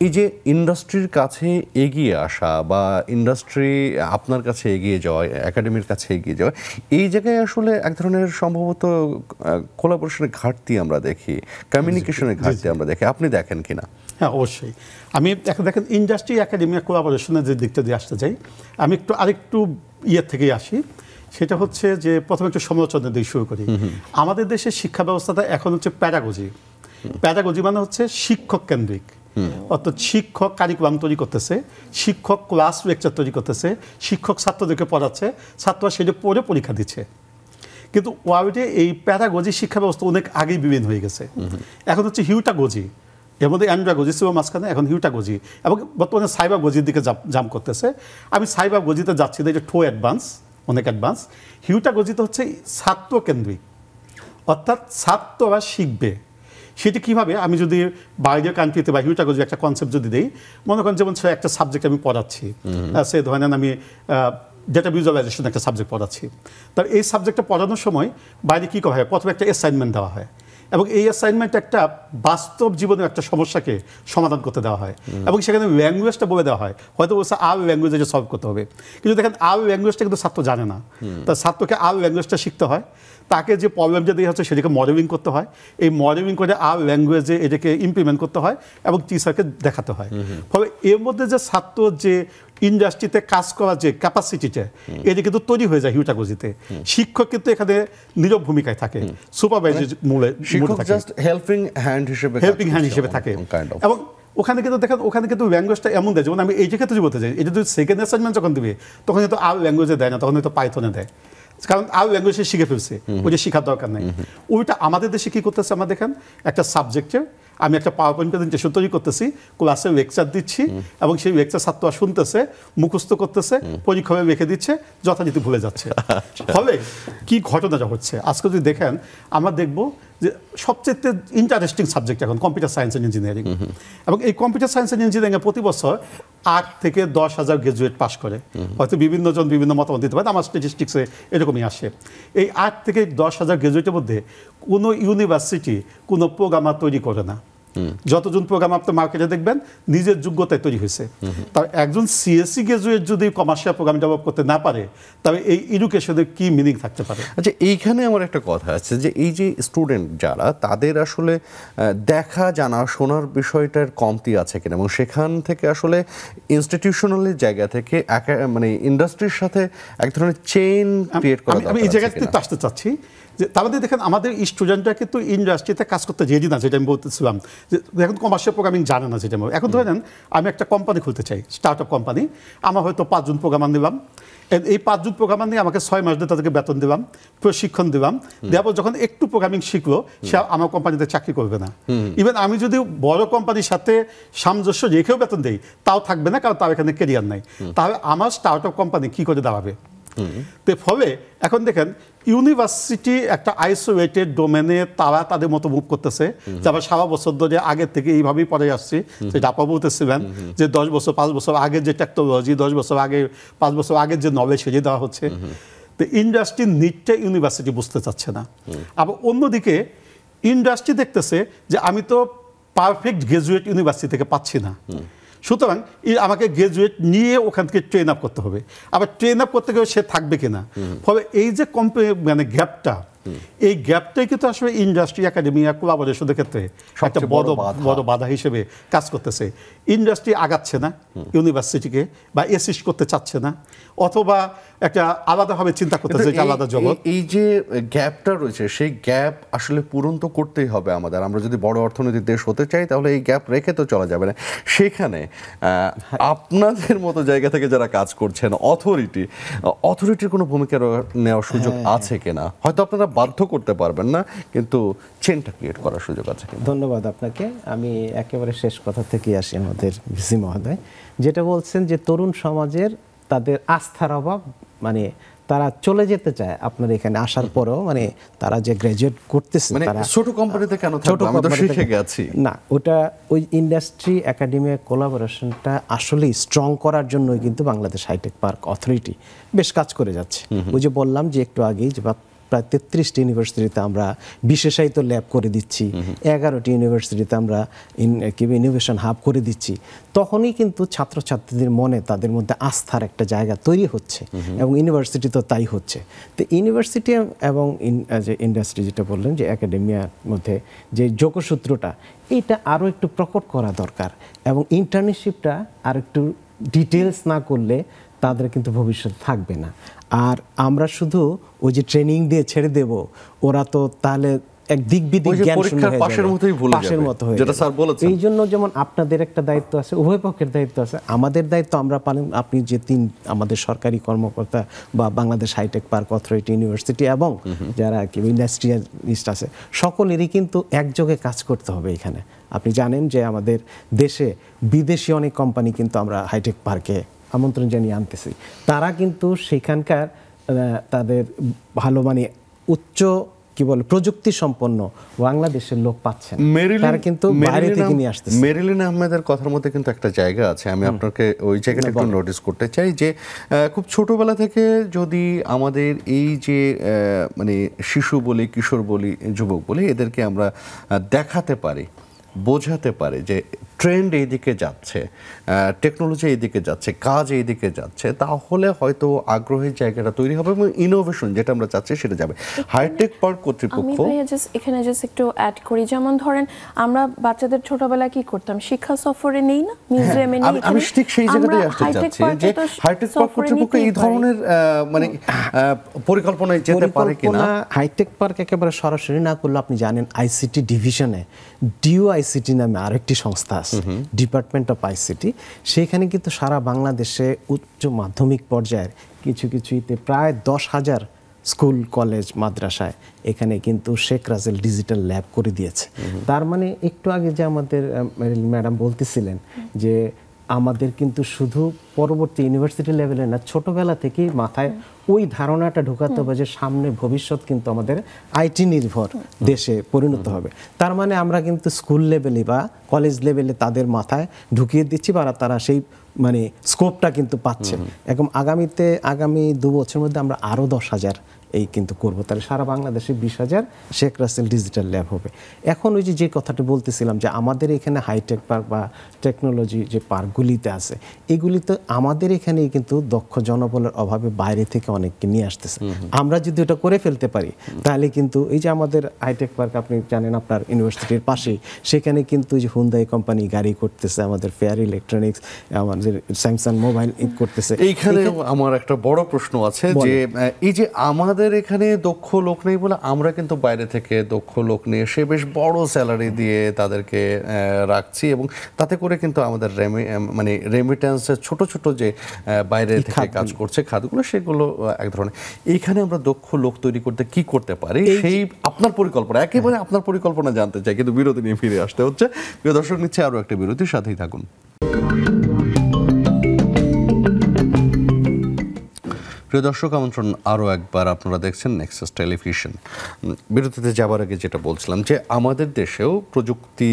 এই যে ইন্ডাস্ট্রির কাছে এগিয়ে আসা বা ইন্ডাস্ট্রি আপনার কাছে এগিয়ে যাওয়া, একাডেমির কাছে এগিয়ে যাওয়া, এই জায়গায় আসলে এক ধরনের সম্ভবত কোলাবোরেশনের ঘাটতি আমরা দেখি, কমিউনিকেশনের ঘাটতি আমরা দেখি, আপনি দেখেন কিনা? হ্যাঁ, অবশ্যই। আমি এখন দেখেন ইন্ডাস্ট্রি একাডেমিক কোলাবোরেশনের যে দিকটা দিয়ে আসতে চাই, আমি আরেকটু থেকেই আসি। সেটা হচ্ছে যে প্রথমে একটু সমালোচনা দিয়ে শুরু করি। আমাদের দেশের শিক্ষা ব্যবস্থাটা এখন হচ্ছে প্যাডাগজি। প্যাডাগজি মানে হচ্ছে শিক্ষক কেন্দ্রিক, অর্থাৎ শিক্ষক কারিকুলাম তৈরি করতেছে, শিক্ষক ক্লাস লেকচার তৈরি করতেছে, শিক্ষক ছাত্রদেরকে পড়াচ্ছে, ছাত্ররা সেটা পড়ে পরীক্ষা দিচ্ছে। কিন্তু ওয়ার্ল্ডে এই প্যাডাগজি শিক্ষা ব্যবস্থা অনেক আগেই বিভিন্ন হয়ে গেছে। এখন হচ্ছে হিউটাগজি, এর মধ্যে অ্যান্ড্রাগজি ছিল মাঝখানে, এখন হিউটাগজি এবং বর্তমানে সাইবাগজির দিকে জাম্প করতেছে। আমি সাইবাগজিতে যাচ্ছি না, এটা অ্যাডভান্স, অনেক অ্যাডভান্স। হিউটাগজিতে হচ্ছে ছাত্র কেন্দ্রিক, অর্থাৎ ছাত্ররা শিখবে। সেটি কীভাবে, আমি যদি বাইরের কান্ট্রিতে বা হিউটাগজি একটা কনসেপ্ট যদি দিই, মনে করেন যেমন একটা সাবজেক্ট আমি পড়াচ্ছি, সে ধরেন আমি ডেটা ভিজুয়ালাইজেশন একটা সাবজেক্ট পড়াচ্ছি, তার এই সাবজেক্টটা পড়ানোর সময় বাইরে কী করা হয়, প্রথমে একটা অ্যাসাইনমেন্ট দেওয়া হয় এবং এই অ্যাসাইনমেন্ট একটা বাস্তব জীবনের একটা সমস্যাকে সমাধান করতে দেওয়া হয় এবং সেখানে ল্যাঙ্গুয়েজটা বলে দেওয়া হয়, হয়তো বলছে আর ল্যাঙ্গুয়েজে সলভ করতে হবে, কিন্তু দেখেন আর ল্যাঙ্গুয়েজটা কিন্তু ছাত্র জানে না, তার ছাত্রকে আর ল্যাঙ্গুয়েজটা শিখতে হয়, তাকে যে প্রবলেমটা দিয়ে হচ্ছে সেটাকে মডেলিং করতে হয়, এই মডেলিং করে আর ল্যাঙ্গুয়েজে এটাকে ইমপ্লিমেন্ট করতে হয় এবং টিচারকে দেখাতে হয়। ফলে এর মধ্যে যে ছাত্র যে ইন্ডাস্ট্রিতে কাজ করার যে ক্যাপাসিটিটা, এটা কিন্তু তৈরি হয়ে যায় হিউটাগজিতে। শিক্ষক কিন্তু এখানে নীরব ভূমিকায় থাকে, সুপারভাইজার মূলে হেল্পিং হ্যান্ড হিসেবে থাকে। এবং ওখানে কিন্তু দেখেন, ওখানে কিন্তু ল্যাঙ্গুয়েজটা এমন দেয়, যেমন আমি এই ক্ষেত্রে যদি বলতে চাই, এটা যদি সেকেন্ড অ্যাসাইনমেন্ট যখন দেবে তখন হয়তো আর ল্যাঙ্গুয়েজে দেয় না, তখন হয়তো পাইথনে দেয়, কারণ আর ল্যাঙ্গুয়েজে শিখে ফেলছে, ওইটা শেখার দরকার নেই। ওইটা আমাদের দেশে কী করতেছে, আমরা দেখেন একটা সাবজেক্টে আমি একটা পাওয়ার পয়েন্ট প্রেজেন্টেশন তৈরি করতেছি, ক্লাসে লেকচার দিচ্ছি এবং সেই লেকচার ছাত্ররা শুনতেছে, মুখস্থ করতেছে, পরীক্ষায় রেখে দিচ্ছে, যথারীতি ভুলে যাচ্ছে। ফলে কি ঘটনাটা হচ্ছে আজকে যদি দেখেন, আমরা দেখব যে সবচেয়ে ইন্টারেস্টিং সাবজেক্ট এখন কম্পিউটার সায়েন্স অ্যান্ড ইঞ্জিনিয়ারিং, এবং এই কম্পিউটার সায়েন্স অ্যান্ড ইঞ্জিনিয়ারিংয়ে প্রতি বছর 8 থেকে 10,000 গ্রাজুয়েট পাস করে। হয়তো বিভিন্ন জন বিভিন্ন মতামত দিতে পারে, আমার স্ট্যাটিস্টিক্সে এরকমই আসে। এই 8 থেকে 10,000 গ্রাজুয়েটের মধ্যে কোনো ইউনিভার্সিটি কোনো প্রোগ্রামার তৈরি করে না। যতজন প্রোগ্রাম আপনি মার্কেটে দেখবেন নিজের যোগ্যতায় তৈরি হয়েছে। তার একজন সিএসসি গ্রাজুয়েট যদি কমার্শিয়াল প্রোগ্রাম ডেভেলপ করতে না পারে, তবে এই এডুকেশনের কি মিনিং থাকতে পারে? আচ্ছা, এইখানে আমার একটা কথা আছে যে এই যে স্টুডেন্ট যারা, তাদের আসলে দেখা জানা শোনার বিষয়টার কমতি আছে কিনা, এবং সেখান থেকে আসলে ইনস্টিটিউশনালি জায়গা থেকে মানে ইন্ডাস্ট্রির সাথে এক ধরনের চেইন ক্রিয়েট করা দরকার। আমি এই জায়গাতে আসতে চাচ্ছি যে তাহলে দেখেন আমাদের স্টুডেন্টরা কিন্তু ইন্ডাস্ট্রিতে কাজ করতে যেদি না, যেটা আমি বলতেছিলাম যে এখন কমার্শিয়াল প্রোগ্রামিং জানে না। যেটা এখন ধরেন আমি একটা কোম্পানি খুলতে চাই, স্টার্ট আপ কোম্পানি, আমার হয়তো 5 জন প্রোগ্রামার নিলাম, এই 5 জন প্রোগ্রামার নিয়ে আমাকে 6 মাস ধরে তাদেরকে বেতন দিলাম, প্রশিক্ষণ দিলাম, দেওয়ার পর যখন একটু প্রোগ্রামিং শিখলো, সে আমার কোম্পানিতে চাকরি করবে না। ইভেন আমি যদি বড় কোম্পানির সাথে সামঞ্জস্য রেখেও বেতন দেই, তাও থাকবে না, কারণ তার এখানে কেরিয়ার নাই। তাহলে আমার স্টার্ট আপ কোম্পানি কী করে দাঁড়াবে? তো ফলে এখন দেখেন ইউনিভার্সিটি একটা আইসোলেটেড ডোমেনে তারা তাদের মতো মুভ করতেছে, যে আবার সারা বছর ধরে আগের থেকে এইভাবেই পড়ে আসছি। যেটা আপা বলতেছিলেন যে 10 বছর 5 বছর আগের যে টেকনোলজি, 10 বছর আগে 5 বছর আগের যে নলেজ সেজে দেওয়া হচ্ছে। তো ইন্ডাস্ট্রির নিডটা ইউনিভার্সিটি বুঝতে চাচ্ছে না। আবার অন্যদিকে ইন্ডাস্ট্রি দেখতেছে যে আমি তো পারফেক্ট গ্রাজুয়েট ইউনিভার্সিটি থেকে পাচ্ছি না, সুতরাং আমাকে গ্রাজুয়েট নিয়ে ওখান থেকে ট্রেন আপ করতে হবে। আবার ট্রেন আপ করতে গেলে সে থাকবে কিনা, ফলে এই যে মানে গ্যাপটা, এই গ্যাপটাই কিন্তু আসলে ইন্ডাস্ট্রি একাডেমিয়া কোলাবোরেশনের ক্ষেত্রে একটা বড় বাধা হিসেবে কাজ করতেছে। ইন্ডাস্ট্রি আগাচ্ছে না ইউনিভার্সিটিকে, বা অ্যাসিস্ট করতে চাচ্ছে না, অথবা একটা আলাদাভাবে চিন্তা করতেছে যে আলাদা জগৎ। এই যে গ্যাপটা রয়েছে, সেই গ্যাপ আসলে পূরণ তো করতেই হবে আমাদের। আমরা যদি বড় অর্থনৈতিক দেশ হতে চাই, তাহলে এই গ্যাপ রেখে তো চলা যাবে না। সেখানে আপনাদের মতো জায়গা থেকে যারা কাজ করছেন, অথরিটির কোনো ভূমিকা নেওয়ার সুযোগ আছে কিনা? হয়তো আপনারা বাধ্য করতে পারবেন না, কিন্তু চেনটা ক্রিয়েট করার সুযোগ আছে কিনা? ধন্যবাদ আপনাকে। আমি একেবারে শেষ কথা থেকে আসি আমাদের ভিসি মহোদয়, যেটা বলছেন যে তরুণ সমাজের তাদের আস্থার অভাব, মানে তারা চলে যেতে চায় আপনার এখানে আসার পরেও, মানে তারা যে গ্রাজুয়েট করতেছে, তারা ছোট কোম্পানিতে কেন থাকবে, আমরা তো শিখে গেছি না। ওটা ওই ইন্ডাস্ট্রি একাডেমিয়া কোলাবোরেশনটা আসলে স্ট্রং করার জন্যই কিন্তু বাংলাদেশ হাইটেক পার্ক অথরিটি বেশ কাজ করে যাচ্ছে। ওই যে বললাম যে একটু আগেই যে প্রায় 33টি ইউনিভার্সিটিতে আমরা বিশেষায়িত ল্যাব করে দিচ্ছি, 11টি ইউনিভার্সিটিতে আমরা ইনোভেশন হাব করে দিচ্ছি। তখনই কিন্তু ছাত্রছাত্রীদের মনে তাদের মধ্যে আস্থার একটা জায়গা তৈরি হচ্ছে, এবং ইউনিভার্সিটি তো তাই হচ্ছে। তো ইউনিভার্সিটি এবং যে ইন্ডাস্ট্রি যেটা বললেন যে একাডেমিয়ার মধ্যে যে যোগসূত্রটা, এইটা আরও একটু প্রকট করা দরকার, এবং ইন্টার্নশিপটা আর একটু ডিটেলস না করলে তাদের কিন্তু ভবিষ্যৎ থাকবে না। আর আমরা শুধু ওই যে ট্রেনিং দিয়ে ছেড়ে দেব, ওরা তো তাহলে এক দিক বিদিক জ্ঞান শূন্য হয়ে যাবে, পাশের মতো হয়ে যাবে, স্যার বলেছেন। এই জন্য যেমন আপনাদের একটা দায়িত্ব আছে, উভয় পক্ষের দায়িত্ব আছে, আমাদের দায়িত্ব আমরা পালন। আপনি যে আমাদের সরকারি কর্মকর্তা বা Bangladesh hi tech park authority, university এবং যারা কি ইন্ডাস্ট্রিয়ালিস্ট আছে, সকলেরই কিন্তু একযোগে কাজ করতে হবে এখানে। আপনি জানেন যে আমাদের দেশে বিদেশি অনেক কোম্পানি কিন্তু আমরা হাইটেক পার্কে আমন্ত্রণ জানিয়ে আনতেছি। তারা কিন্তু সেখানকার তাদের ভালো মানে উচ্চ কি বলে প্রযুক্তি সম্পন্ন বাংলাদেশের লোক পাচ্ছেন, তারা কিন্তু বাইরে থেকে নিয়ে আসতেছে। মেরিলিন আহমেদের কথার মধ্যে কিন্তু একটা জায়গা আছে, আমি আপনাকে ওই জায়গাটা একটু নোটিস করতে চাই যে খুব ছোটবেলা থেকে যদি আমাদের এই যে মানে শিশু বলি, কিশোর বলি, যুবক বলি, এদেরকে আমরা দেখাতে পারি, বোঝাতে পারে যে ট্রেন্ড এইদিকে যাচ্ছে, টেকনোলজি এইদিকে যাচ্ছে, কাজ এইদিকে যাচ্ছে, তাহলে হয়তো আগ্রহের জায়গাটা তৈরি হবে এবং ইনোভেশন যেটা আমরা চাচ্ছি সেটা যাবে। হাইটেক পার্ক কর্তৃপক্ষ, আমি এখানে জাস্ট একটু অ্যাড করি, যেমন ধরেন আমরা বাচ্চাদের ছোটবেলায় কি করতাম, শিক্ষা সফরে নেই না, মিউজিয়ামে নেই। আমি ঠিক সেই জায়গাটাই আসতে চাচ্ছি যে হাইটেক পার্ক কর্তৃপক্ষ এই ধরনের মানে পরিকল্পনায় যেতে পারে কিনা। হাইটেক পার্ক একেবারে সরাসরি না করলে, আপনি জানেন আইসিটি ডিভিশনে ডিওআইসিটি নামে আরেকটি সংস্থা আছে, ডিপার্টমেন্ট অফ আইসিটি। সেখানে কিন্তু সারা বাংলাদেশে উচ্চ মাধ্যমিক পর্যায়ের কিছু কিছুতে প্রায় 10,000 স্কুল, কলেজ, মাদ্রাসায় এখানে কিন্তু শেখ রাসেল ডিজিটাল ল্যাব করে দিয়েছে। তার মানে একটু আগে যে আমাদের ম্যাডাম বলতেছিলেন যে আমাদের কিন্তু শুধু পরবর্তী ইউনিভার্সিটি লেভেলে না, ছোটবেলা থেকেই মাথায় ওই ধারণাটা ঢোকাতে হবে যে সামনে ভবিষ্যৎ কিন্তু আমাদের আইটি নির্ভর দেশে পরিণত হবে। তার মানে আমরা কিন্তু স্কুল লেভেলে বা কলেজ লেভেলে তাদের মাথায় ঢুকিয়ে দিচ্ছি বা তারা সেই মানে স্কোপটা কিন্তু পাচ্ছে। এবং আগামী 2 বছরের মধ্যে আমরা আরও 10,000 এই কিন্তু করবো, তাহলে সারা বাংলাদেশে 20,000 শেখ রাসেল ডিজিটাল ল্যাব হবে। এখন ওই যে কথাটা বলতেছিলাম যে আমাদের এখানে হাইটেক পার্ক বা টেকনোলজি যে পার্কগুলিতে আছে, এগুলিতে আমাদের এখানেই কিন্তু দক্ষ জনবলের অভাবে বাইরে থেকে অনেককে নিয়ে আসতেছে। আমরা যদি ওটা করে ফেলতে পারি তাহলে কিন্তু এই যে আমাদের হাইটেক পার্ক, আপনি জানেন আপনার ইউনিভার্সিটির পাশেই, সেখানে কিন্তু যে হুন্দাই কোম্পানি গাড়ি করতেছে, আমাদের ফেয়ার ইলেকট্রনিক্স, আমাদের স্যামসাং মোবাইল করতেছে। এইখানে আমার একটা বড় প্রশ্ন আছে যে এই যে আমাদের এখানে দক্ষ লোক নেই বলে আমরা কিন্তু বাইরে থেকে দক্ষ লোক নিয়ে এসে বেশ বড় স্যালারি দিয়ে তাদেরকে রাখছি, এবং তাতে করে কিন্তু আমাদের মানে রেমিটেন্সের ছোট ছোট যে বাইরে থেকে কাজ করছে খাতগুলো, সেগুলো এক ধরনের। এইখানে আমরা দক্ষ লোক তৈরি করতে কি করতে পারি, সেই আপনার পরিকল্পনা, একেবারে আপনার পরিকল্পনা জানতে চাই, কিন্তু বিরতি নিয়ে ফিরে আসতে হচ্ছে। প্রিয় দর্শক, নিচ্ছে আরও একটা বিরতির সাথেই থাকুন। প্রিয় দর্শক, আমন্ত্রণ আরও একবার, আপনারা দেখছেন নেক্সাস টেলিভিশন। বিরতিতে যাবার আগে যেটা বলছিলাম যে আমাদের দেশেও প্রযুক্তি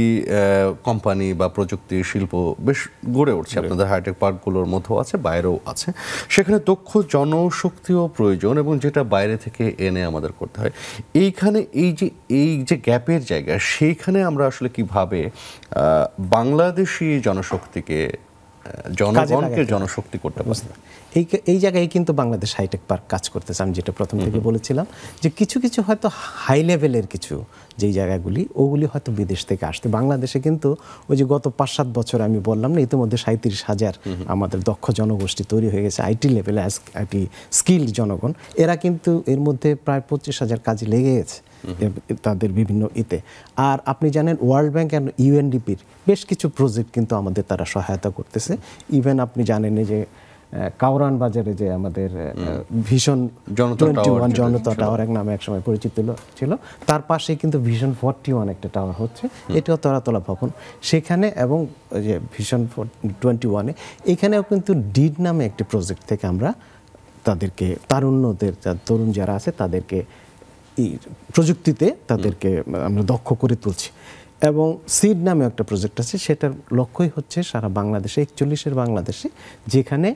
কোম্পানি বা প্রযুক্তি শিল্প বেশ গড়ে উঠছে, আপনাদের হাইটেক পার্কগুলোর মধ্যেও আছে, বাইরেও আছে। সেখানে দক্ষ জনশক্তিও প্রয়োজন, এবং যেটা বাইরে থেকে এনে আমাদের করতে হয়। এইখানে এই যে গ্যাপের জায়গা, সেইখানে আমরা আসলে কিভাবে বাংলাদেশি জনশক্তিকে, জনগণকে জনশক্তি করতে পারবে, এই জায়গায় কিন্তু বাংলাদেশ হাইটেক পার্ক কাজ করতেছে। আমি যেটা প্রথম থেকে বলেছিলাম যে কিছু কিছু হয়তো হাই লেভেলের কিছু যেই জায়গাগুলি, ওগুলি হয়তো বিদেশ থেকে আসতে, বাংলাদেশে কিন্তু ওই যে গত 5-7 বছর আমি বললাম না, ইতিমধ্যে 37,000 আমাদের দক্ষ জনগোষ্ঠী তৈরি হয়ে গেছে, আইটি লেভেলে, আইটি স্কিল্ড জনগণ। এরা কিন্তু এর মধ্যে প্রায় 25,000 কাজে লেগে গেছে তাদের বিভিন্ন আর আপনি জানেন ওয়ার্ল্ড ব্যাংক অ্যান্ড ইউএনডিপির বেশ কিছু প্রজেক্ট কিন্তু আমাদের তারা সহায়তা করতেছে। ইভেন আপনি জানেন যে কাউরান বাজারে যে আমাদের ভিশন 21 জনতা টাওয়ার এক নামে একসময় পরিচিত ছিল, তার পাশে কিন্তু ভিশন 41 একটা টাওয়ার হচ্ছে, এটাও তলাতলা ভবন সেখানে। এবং যে ভিশন 21-এ এখানেও কিন্তু ডিড নামে একটি প্রজেক্ট থেকে আমরা তাদেরকে তরুণ যারা আছে তাদেরকে এই প্রযুক্তিতে তাদেরকে আমরা দক্ষ করে তুলছি। এবং সিড নামে একটা প্রজেক্ট আছে, সেটার লক্ষ্যই হচ্ছে সারা বাংলাদেশে, 41-এর বাংলাদেশে, যেখানে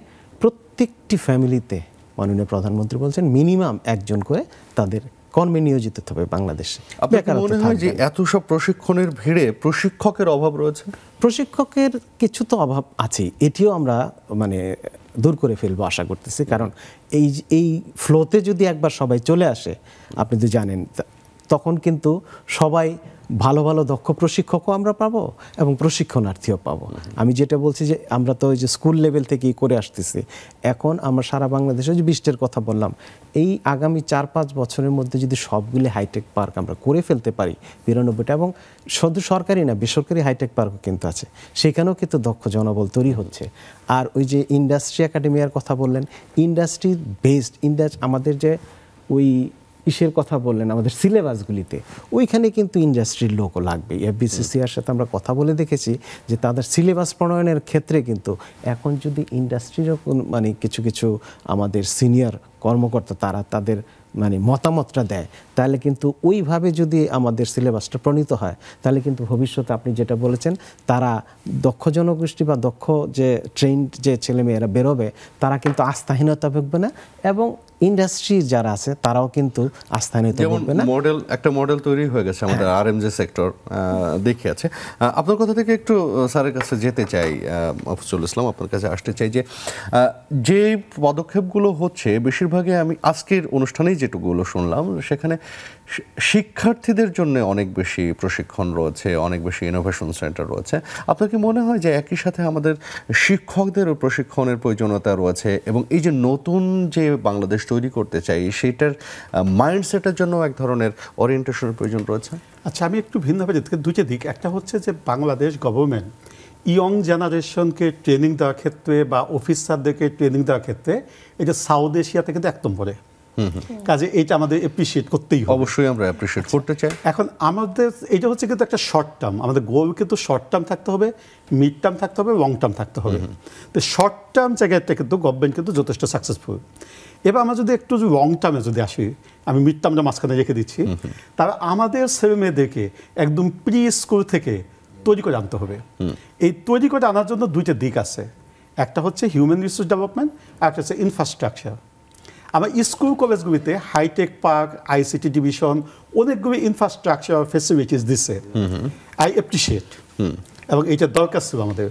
প্রত্যেকটি ফ্যামিলিতে মাননীয় প্রধানমন্ত্রী বলছেন মিনিমাম একজন করে তাদের কর্মে নিয়োজিত হবে বাংলাদেশে। আপনার মনে হয় যে এত সব প্রশিক্ষণের ভিড়ে প্রশিক্ষকের অভাব রয়েছে? প্রশিক্ষকের কিছু তো অভাব আছে, এটিও আমরা মানে দূর করে ফেলবো আশা করতেছি। কারণ এই ফ্লোতে যদি একবার সবাই চলে আসে, আপনি তো জানেন, তখন কিন্তু সবাই ভালো ভালো দক্ষ প্রশিক্ষকও আমরা পাবো এবং প্রশিক্ষণার্থীও পাবো। আমি যেটা বলছি যে আমরা তো ওই যে স্কুল লেভেল থেকেই করে আসতেছি, এখন আমরা সারা বাংলাদেশে যে 20টার কথা বললাম, এই আগামী 4-5 বছরের মধ্যে যদি সবগুলি হাইটেক পার্ক আমরা করে ফেলতে পারি 92টা, এবং শুধু সরকারি না বেসরকারি হাইটেক পার্কও কিন্তু আছে, সেখানেও কিন্তু দক্ষ জনবল তৈরি হচ্ছে। আর ওই যে ইন্ডাস্ট্রি একাডেমিয়ার কথা বললেন, ইন্ডাস্ট্রি বেসড আমাদের যে ওই ইসের কথা বললেন আমাদের সিলেবাসগুলিতে, ওইখানে কিন্তু ইন্ডাস্ট্রির লোকও লাগবে। এফবিসিসিআর সাথে আমরা কথা বলে দেখেছি যে তাদের সিলেবাস প্রণয়নের ক্ষেত্রে কিন্তু এখন যদি ইন্ডাস্ট্রিরও মানে কিছু কিছু আমাদের সিনিয়র কর্মকর্তা তারা তাদের মানে মতামতটা দেয়, তাহলে কিন্তু ওইভাবে যদি আমাদের সিলেবাসটা প্রণীত হয়, তাহলে কিন্তু ভবিষ্যতে আপনি যেটা বলেছেন তারা দক্ষ জনগোষ্ঠী বা দক্ষ যে ট্রেন্ড যে ছেলেমেয়েরা বেরোবে তারা কিন্তু আস্থাহীনতা ভুগবে না, এবং ইন্ডাস্ট্রি যারা আছে তারাও কিন্তু আস্থাহীনতা ভুগবে না। একটা মডেল তৈরি হয়ে গেছে আমাদের আরএমজে সেক্টর দেখে আছে। আপনার কথা থেকে একটু স্যারের কাছে যেতে চাই, মফিজুল ইসলাম আপনার কাছে আসতে চাই যে পদক্ষেপগুলো হচ্ছে বেশিরভাগই আমি আজকের অনুষ্ঠানেই যেটুকুগুলো শুনলাম সেখানে শিক্ষার্থীদের জন্য অনেক বেশি প্রশিক্ষণ রয়েছে, অনেক বেশি ইনোভেশন সেন্টার রয়েছে। আপনার কি মনে হয় যে একই সাথে আমাদের শিক্ষকদেরও প্রশিক্ষণের প্রয়োজনীয়তা রয়েছে, এবং এই যে নতুন যে বাংলাদেশ তৈরি করতে চাই সেটার মাইন্ডসেটের জন্য এক ধরনের ওরিয়েন্টেশনের প্রয়োজন রয়েছে? আচ্ছা, আমি একটু ভিন্নভাবে দুইটা দিক। একটা হচ্ছে যে বাংলাদেশ গভর্নমেন্ট ইয়ং জেনারেশনকে ট্রেনিং দেওয়ার ক্ষেত্রে বা অফিসারদেরকে ট্রেনিং দেওয়ার ক্ষেত্রে এটা সাউথ এশিয়াতে কিন্তু একদম পরে কাজে এটা আমাদের অ্যাপ্রিসিয়েট করতেই হবে। অবশ্যই আমরা অ্যাপ্রিসিয়েট করতে চাই। এখন আমাদের এটা হচ্ছে কিন্তু একটা শর্ট টার্ম, আমাদের গোল কিন্তু শর্ট টার্ম থাকতে হবে, মিড টার্ম থাকতে হবে, লং টার্ম থাকতে হবে। তো শর্ট টার্ম জায়গাটা কিন্তু গভর্নমেন্ট কিন্তু যথেষ্ট সাকসেসফুল। এবার আমরা যদি একটু লং টার্মে যদি আসি, আমি মিড টার্মটা মাঝখানে রেখে দিচ্ছি, তাহলে আমাদের ছেলে মেয়েদেরকে একদম প্রি স্কুল থেকে তৈরি করে আনতে হবে। এই তৈরি করে আনার জন্য দুইটা দিক আছে, একটা হচ্ছে হিউম্যান রিসোর্স ডেভেলপমেন্ট, আর একটা হচ্ছে ইনফ্রাস্ট্রাকচার। আমার স্কুল কলেজগুলিতে হাইটেক পার্ক, আইসিটি ডিভিশন অনেকগুলি ইনফ্রাস্ট্রাকচার ফেসিলিটিস দিচ্ছে, আই অ্যাপ্রিসিয়েট, এবং এইটা দরকার ছিল আমাদের।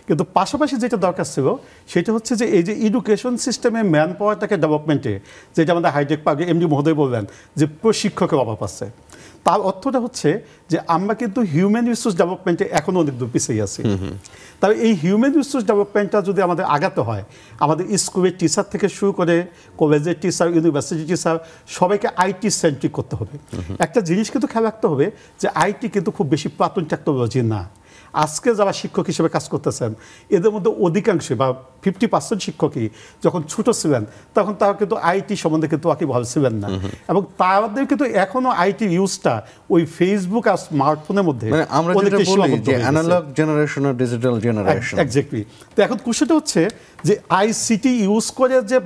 কিন্তু পাশাপাশি যেটা দরকার ছিল সেটা হচ্ছে যে এই যে এডুকেশন সিস্টেমে ম্যান পাওয়ারটাকে ডেভেলপমেন্টে, যেটা আমাদের হাইটেক পার্কে এমডি মহোদয় বললেন যে প্রশিক্ষকের অভাব আছে, তার অর্থটা হচ্ছে যে আমরা কিন্তু হিউম্যান রিসোর্স ডেভেলপমেন্টে এখনও অনেক দূর পিছিয়ে আছি। তবে এই হিউম্যান রিসোর্স ডেভেলপমেন্টটা যদি আমাদের আগাতে হয়, আমাদের স্কুলের টিচার থেকে শুরু করে কলেজের টিচার, ইউনিভার্সিটি টিচার, সবাইকে আইটি সেন্ট্রিক করতে হবে। একটা জিনিস কিন্তু খেয়াল রাখতে হবে যে আইটি কিন্তু খুব বেশি পুরাতন টেকনোলজি না। আজকে যারা শিক্ষক হিসেবে কাজ করতেছেন এদের মধ্যে অধিকাংশই বা 50% শিক্ষকই যখন ছোট ছিলেন তখন তারা কিন্তু আইটি সম্বন্ধে কিন্তু আগে ভালো ছিলেন না, এবং তাদের কিন্তু এখনো আইটি ইউজটা ওই ফেসবুক আর স্মার্টফোনের মধ্যে আমরা যেটা বলি যে অ্যানালগ জেনারেশন আর ডিজিটাল জেনারেশন। এক্স্যাক্টলি। তো এখন কোশ্চেনটা হচ্ছে যে আইসিটি ইউজ করে যে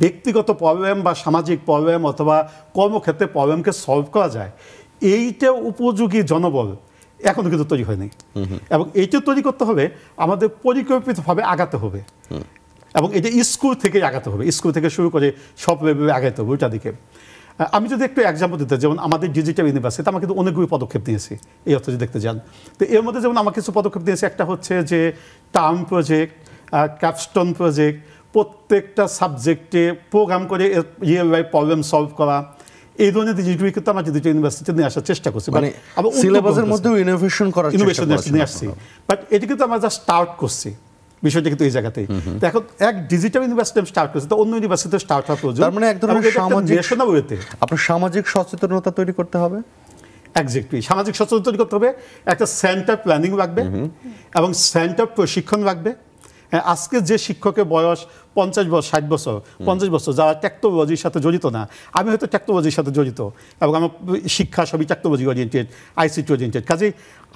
ব্যক্তিগত প্রবলেম বা সামাজিক প্রবলেম অথবা কর্মক্ষেত্রে প্রবলেমকে সলভ করা যায়, এইটা উপযোগী জনবল এখনো কিন্তু তৈরি হয়নি, এবং এইটা তৈরি করতে হবে আমাদের পরিকল্পিতভাবে আগাতে হবে, এবং এটা স্কুল থেকে আগাতে হবে, স্কুল থেকে শুরু করে সব লেভেলে আগাতে হবে ওইটা দিকে। আমি যদি একটু এক্সাম্পল দিতে, যেমন আমাদের ডিজিটাল ইউনিভার্সিটি আমরা কিন্তু অনেকগুলি পদক্ষেপ নিয়েছি এই অর্থ যদি দেখতে যান। তো এর মধ্যে যেমন আমার কিছু পদক্ষেপ নিয়েছি, একটা হচ্ছে যে টার্ম প্রজেক্ট, ক্যাপস্টোন প্রজেক্ট, প্রত্যেকটা সাবজেক্টে প্রোগ্রাম করে রিয়েল লাইফ প্রবলেম সলভ করা, এই ধরনের জিনিসগুলি কিন্তু আমরা ডিজিটাল ইউনিভার্সিটিতে নিয়ে আসার চেষ্টা করছি, মানে সিলেবাসের মধ্যেও ইনোভেশন করার চেষ্টা নিয়ে আসছি। বাট এটা কিন্তু আমরা জাস্ট স্টার্ট করছি বিষয়টা কিন্তু এই জায়গাতেই। এখন এক ডিজিটাল ইউনিভার্সিটি স্টার্ট করছে, তো অন্য ইউনিভার্সিটিতে স্টার্ট হওয়া প্রয়োজন। তার মানে এক ধরনের সামাজিক আপনার সামাজিক সচেতনতা তৈরি করতে হবে। এক্স্যাক্টলি, সামাজিক সচেতনতা তৈরি করতে হবে, একটা সেন্টার প্ল্যানিং লাগবে এবং সেন্টার প্রশিক্ষণ লাগবে। আজকে যে শিক্ষকের বয়স 50 বছর, 60 বছর, 50 বছর, যারা টেকনোলজির সাথে জড়িত না, আমি হয়তো টেকনোলজির সাথে জড়িত এবং আমার শিক্ষা সবই টেকনোলজি ওরিয়েন্টেড, আইসিটি ওরিয়েন্টেড, কাজেই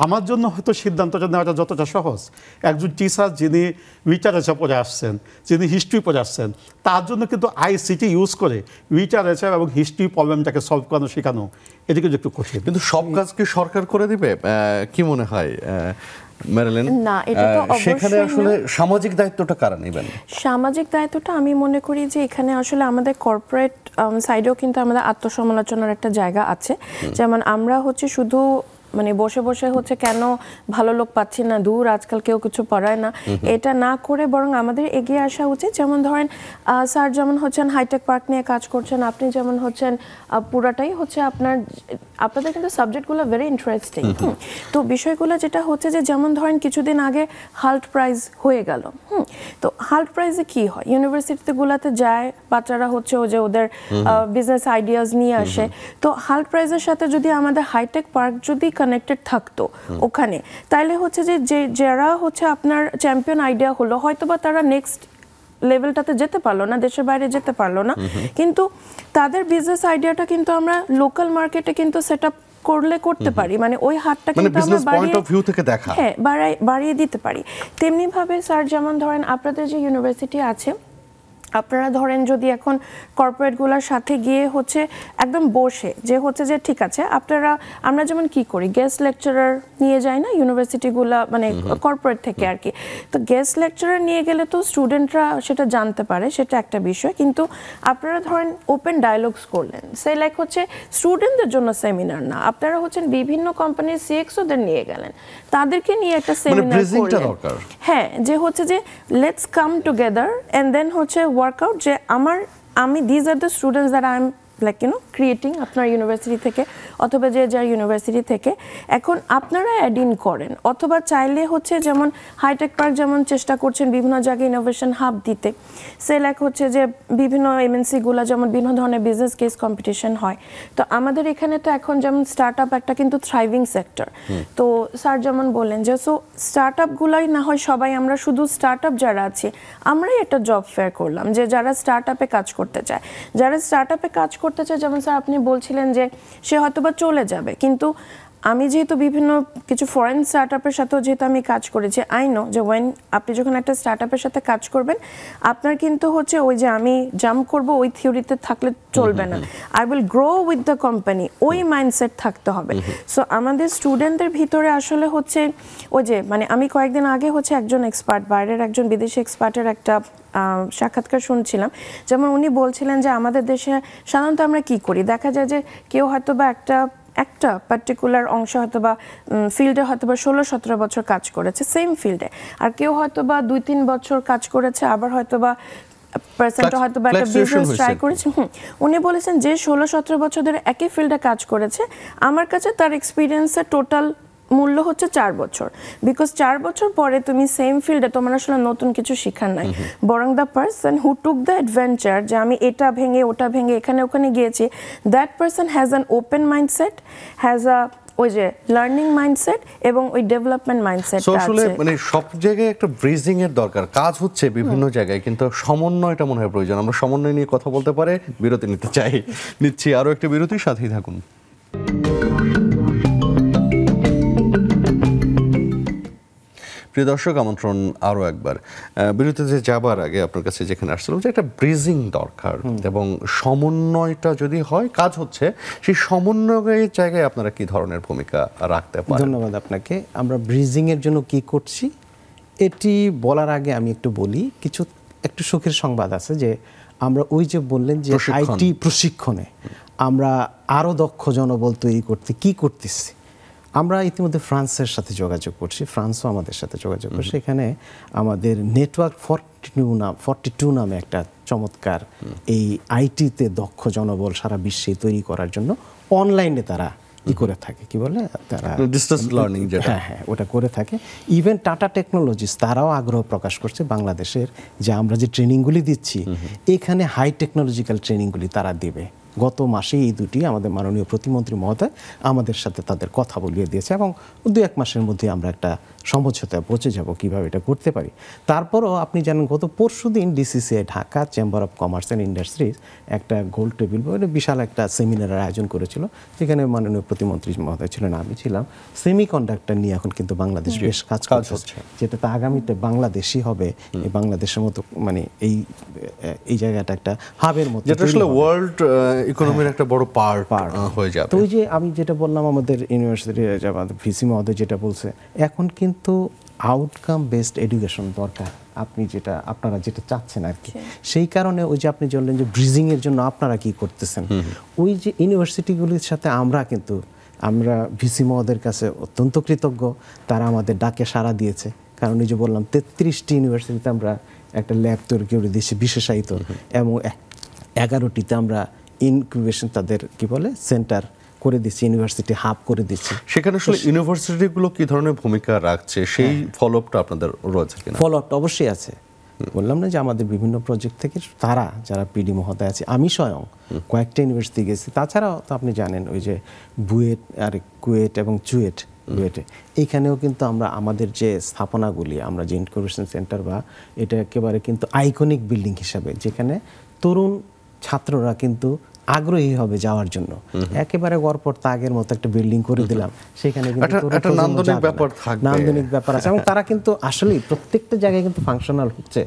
আমার জন্য হয়তো সিদ্ধান্তটা নেওয়াটা যতটা সহজ, একজন টিচার যিনি লিটারেচার পড়ে আসছেন, যিনি হিস্ট্রি পড়ে আসছেন, তার জন্য কিন্তু আইসিটি ইউজ করে লিটারেচার এবং হিস্ট্রি প্রবলেমটাকে সলভ করানো শেখানো এটা কিন্তু একটু কঠিন। কিন্তু সব কাজ কি সরকার করে দিবে কি মনে হয় মেরিলিন? না, এটা তো সেখানে আসলে সামাজিক দায়িত্বটা কারা নেবেন? সামাজিক দায়িত্বটা আমি মনে করি যে এখানে আসলে আমাদের কর্পোরেট সাইডেও কিন্তু আমাদের আত্মসমালোচনার একটা জায়গা আছে। যেমন আমরা হচ্ছে শুধু মানে বসে বসে হচ্ছে কেন ভালো লোক পাচ্ছি না, দূর আজকাল কেউ কিছু পড়ায় না, এটা না করে বরং আমাদের এগিয়ে আসা উচিত। যেমন ধরেন স্যার যেমন হচ্ছেন হাইটেক পার্ক নিয়ে কাজ করছেন, আপনি যেমন হচ্ছেন পুরাটাই হচ্ছে আপনাদের কিন্তু সাবজেক্টগুলো ভেরি ইন্টারেস্টিং। তো বিষয়গুলো যেটা হচ্ছে যে যেমন ধরেন কিছুদিন আগে হাল্ট প্রাইজ হয়ে গেল। তো হাল্ট প্রাইজে কি হয়, ইউনিভার্সিটিগুলোতে যায় বাচ্চারা হচ্ছে যে ওদের বিজনেস আইডিয়াস নিয়ে আসে। তো হাল্ট প্রাইজের সাথে যদি আমাদের হাইটেক পার্ক যদি কানেক্টেড থাকতো ওখানে, তাহলে হচ্ছে যে যারা হচ্ছে আপনার চ্যাম্পিয়ন আইডিয়া হলো, হয়তো বা তারা নেক্সট লেভেলটাতে যেতে পারলো না, দেশের বাইরে যেতে পারলো না, কিন্তু তাদের বিজনেস আইডিয়াটা কিন্তু আমরা লোকাল মার্কেটে কিন্তু সেট আপ করতে পারি, মানে ওই হাতটা কিন্তু আমরা বাড়িয়ে দিতে পারি। তেমনি ভাবে স্যার যেমন ধরেন আপনাদের যে ইউনিভার্সিটি আছে, আপনারা ধরেন যদি এখন কর্পোরেটগুলোর সাথে গিয়ে হচ্ছে একদম বসে যে হচ্ছে যে ঠিক আছে আমরা যেমন কি করি, গেস্ট লেকচারার নিয়ে যাই না ইউনিভার্সিটিগুলো, মানে কর্পোরেট থেকে আর কি। তো গেস্ট লেকচারার নিয়ে গেলে তো স্টুডেন্টরা সেটা জানতে পারে, সেটা একটা বিষয়। কিন্তু আপনারা ধরেন ওপেন ডায়ালগস করলেন, সে লাইক হচ্ছে স্টুডেন্টদের জন্য সেমিনার না, আপনারা হচ্ছেন বিভিন্ন কোম্পানির সিএক্সওদের নিয়ে গেলেন, তাদেরকে নিয়ে একটা সেমিনার করলেন। হ্যাঁ, যে হচ্ছে যে let's come together and then হচ্ছে ওয়ার্কআউট যে আমি this are the students that I am like creating আপনার ইউনিভার্সিটি থেকে অথবা যে যার ইউনিভার্সিটি থেকে। এখন আপনারা অ্যাড ইন করেন, অথবা চাইলে হচ্ছে যেমন হাইটেক পার্ক যেমন চেষ্টা করছেন বিভিন্ন জায়গায় ইনোভেশন হাব দিতে, সে লাইক হচ্ছে যে বিভিন্ন এমএনসিগুলো যেমন বিভিন্ন ধরনের বিজনেস কেস কম্পিটিশন হয়। তো আমাদের এখানে তো এখন যেমন স্টার্ট আপ একটা কিন্তু থ্রাইভিং সেক্টর। তো স্যার যেমন বললেন যে সো স্টার্ট আপগুলাই না হয় সবাই আমরা শুধু স্টার্ট আপ যারা আছি আমরাই একটা জব ফেয়ার করলাম, যে যারা স্টার্ট আপে কাজ করতে চায়, যারা স্টার্ট আপে কাজ করতে চায়, যেমন স্যার আপনি বলছিলেন যে সে হয়তো বা চলে যাবে, কিন্তু আমি যেহেতু বিভিন্ন কিছু ফরেন স্টার্ট আপের সাথেও যেহেতু আমি কাজ করেছি, আই নো যে আপনি যখন একটা স্টার্ট আপের সাথে কাজ করবেন আপনার কিন্তু হচ্ছে ওই যে আমি জাম্প করব ওই থিওরিতে থাকলে চলবে না, I will grow with the company, ওই মাইন্ডসেট থাকতে হবে। সো আমাদের স্টুডেন্টদের ভিতরে আসলে হচ্ছে ওই যে মানে আমি কয়েকদিন আগে হচ্ছে একজন এক্সপার্ট, বাইরের একজন বিদেশি এক্সপার্টের একটা সাক্ষাৎকার শুনছিলাম, যেমন উনি বলছিলেন যে আমাদের দেশে সাধারণত আমরা কি করি, দেখা যায় যে কেউ হয়তো বা একটা পার্টিকুলার অংশ হয়তো বা ফিল্ডে হয়তো বা 16-17 বছর কাজ করেছে সেম ফিল্ডে, আর কেউ হয়তো বা 2-3 বছর কাজ করেছে, আবার হয়তো বা পার্সেন্ট হয়তো বা একটা বিজনেস ট্রাই করেছে। উনি বলেছেন যে 16-17 বছর ধরে একই ফিল্ডে কাজ করেছে, আমার কাছে তার এক্সপিরিয়েন্সের টোটাল মূল্য হচ্ছে 4 বছর, বিকজ 4 বছর পরে তুমি সেম ফিল্ডে তোমার আসলে নতুন কিছু শেখার নাই, বরং the person who took the adventure যে আমি এটা ভেঙে ওটা ভেঙে এখানে ওখানে গিয়েছি, that person has an open mindset, has a ওই যে লার্নিং মাইন্ডসেট এবং ওই ডেভেলপমেন্ট মাইন্ডসেট আছে। আসলে মানে সব জায়গায় একটা ব্রিজিং এর দরকার, কাজ হচ্ছে বিভিন্ন জায়গায়, কিন্তু সমন্বয়টা মনে হয় প্রয়োজন। আমরা সমন্বয় নিয়ে কথা বলতে পারে বিরতি নিচ্ছি আরো একটা বিরতির সাথেই থাকুন। প্রিয় দর্শক, আমন্ত্রণ আরও একবার। বিরতিতে যাবার আগে আপনার কাছে যেখানে আসছিলাম যে একটা ব্রিজিং দরকার এবং সমন্বয়টা যদি হয়, কাজ হচ্ছে সেই সমন্বয়ের জায়গায় আপনারা কি ধরনের ভূমিকা রাখতে পারেন? ধন্যবাদ আপনাকে। আমরা ব্রিজিং এর জন্য কি করছি এটি বলার আগে আমি একটু বলি, একটু সুখের সংবাদ আছে যে আমরা ওই যে বললেন যে আইটি প্রশিক্ষণে আমরা আরও দক্ষ জনবল তৈরি করতে কি করতেছি। আমরা ইতিমধ্যে ফ্রান্সের সাথে যোগাযোগ করছি, ফ্রান্সও আমাদের সাথে যোগাযোগ করছে। এখানে আমাদের নেটওয়ার্ক 42 নামে একটা চমৎকার এই আইটিতে দক্ষ জনবল সারা বিশ্বে তৈরি করার জন্য অনলাইনে তারা করে থাকে, কি বলে তারা ডিসটেন্স লার্নিং, হ্যাঁ ওটা করে থাকে। ইভেন টাটা টেকনোলজিস তারাও আগ্রহ প্রকাশ করছে বাংলাদেশের যে আমরা যে ট্রেনিংগুলি দিচ্ছি এখানে হাই টেকনোলজিক্যাল ট্রেনিংগুলি তারা দেবে। গত মাসে এই দুটি আমাদের মাননীয় প্রতিমন্ত্রী মহোদয় আমাদের সাথে তাদের কথা বলিয়ে দিয়েছে এবং 2-1 মাসের মধ্যে আমরা একটা সমঝোতায় পৌঁছে যাব কীভাবে এটা করতে পারি। তারপরও আপনি জানেন গত পরশুদিন DCCI Dhaka chamber of commerce and industries একটা গোল টেবিল বিশাল একটা সেমিনারের আয়োজন করেছিল, যেখানে মাননীয় প্রতিমন্ত্রী মহোদয় ছিলেন, আমি ছিলাম। সেমিকন্ডাক্টর নিয়ে এখন কিন্তু বাংলাদেশ বেশ কাজ করছে, যেটাতে আগামীতে বাংলাদেশই হবে এই বাংলাদেশের মতো, মানে এই জায়গাটা একটা হাবের মতো, যেটা আসলে ওয়ার্ল্ড ইকোনমির একটা বড় পার্ট হয়ে যাবে। তো ওই যে আমি যেটা বললাম আমাদের ইউনিভার্সিটি আমাদের ভিসি মহোদয় যেটা বলছে, এখন কিন্তু আউটকাম বেসড এডুকেশন দরকার, আপনারা যেটা চাচ্ছেন আর কি। সেই কারণে ওই যে আপনি বললেন যে ব্রিজিং এর জন্য আপনারা কি করতেছেন, ওই যে ইউনিভার্সিটিগুলির সাথে আমরা কিন্তু আমরা ভিসি মহোদয়ের কাছে অত্যন্ত কৃতজ্ঞ, তারা আমাদের ডাকে সাড়া দিয়েছে। কারণ এই যে বললাম 33টি ইউনিভার্সিটিতে আমরা একটা ল্যাব তৈরি করে দিয়েছি বিশেষায়িত, এবং 11টিতে আমরা ইনকিউবেশন তাদের কি বলে সেন্টার করে দিচ্ছি, ইউনিভার্সিটি হাব করে দিচ্ছি। সেখানে আসলে ইউনিভার্সিটিগুলো কি ধরনের ভূমিকা রাখছে সেই ফলোআপটা আপনাদের রয়েছে কিনা? ফলোআপটা অবশ্যই আছে। বললাম না যে আমাদের বিভিন্ন প্রজেক্ট থেকে তারা যারা পিডি মহোদয় আছে, আমি স্বয়ং কয়েকটা ইউনিভার্সিটি গেছি, তাছাড়াও তো আপনি জানেন ওই যে বুয়েট আর কুয়েট এবং বুয়েটে এইখানেও কিন্তু আমরা আমাদের যে স্থাপনাগুলি, আমরা যে ইনকিউবেশন সেন্টার বা এটা একেবারে কিন্তু আইকনিক বিল্ডিং হিসাবে, যেখানে তরুণ ছাত্ররা কিন্তু আগ্রহী হবে যাওয়ার জন্য। একেবারে গড়পড় তাগের মতো একটা বিল্ডিং করে দিলাম, সেখানে একটা নান্দনিক ব্যাপার থাকবে, নান্দনিক ব্যাপার আছে, এবং তারা কিন্তু আসলেই প্রত্যেকটা জায়গায় কিন্তু ফাংশনাল হচ্ছে।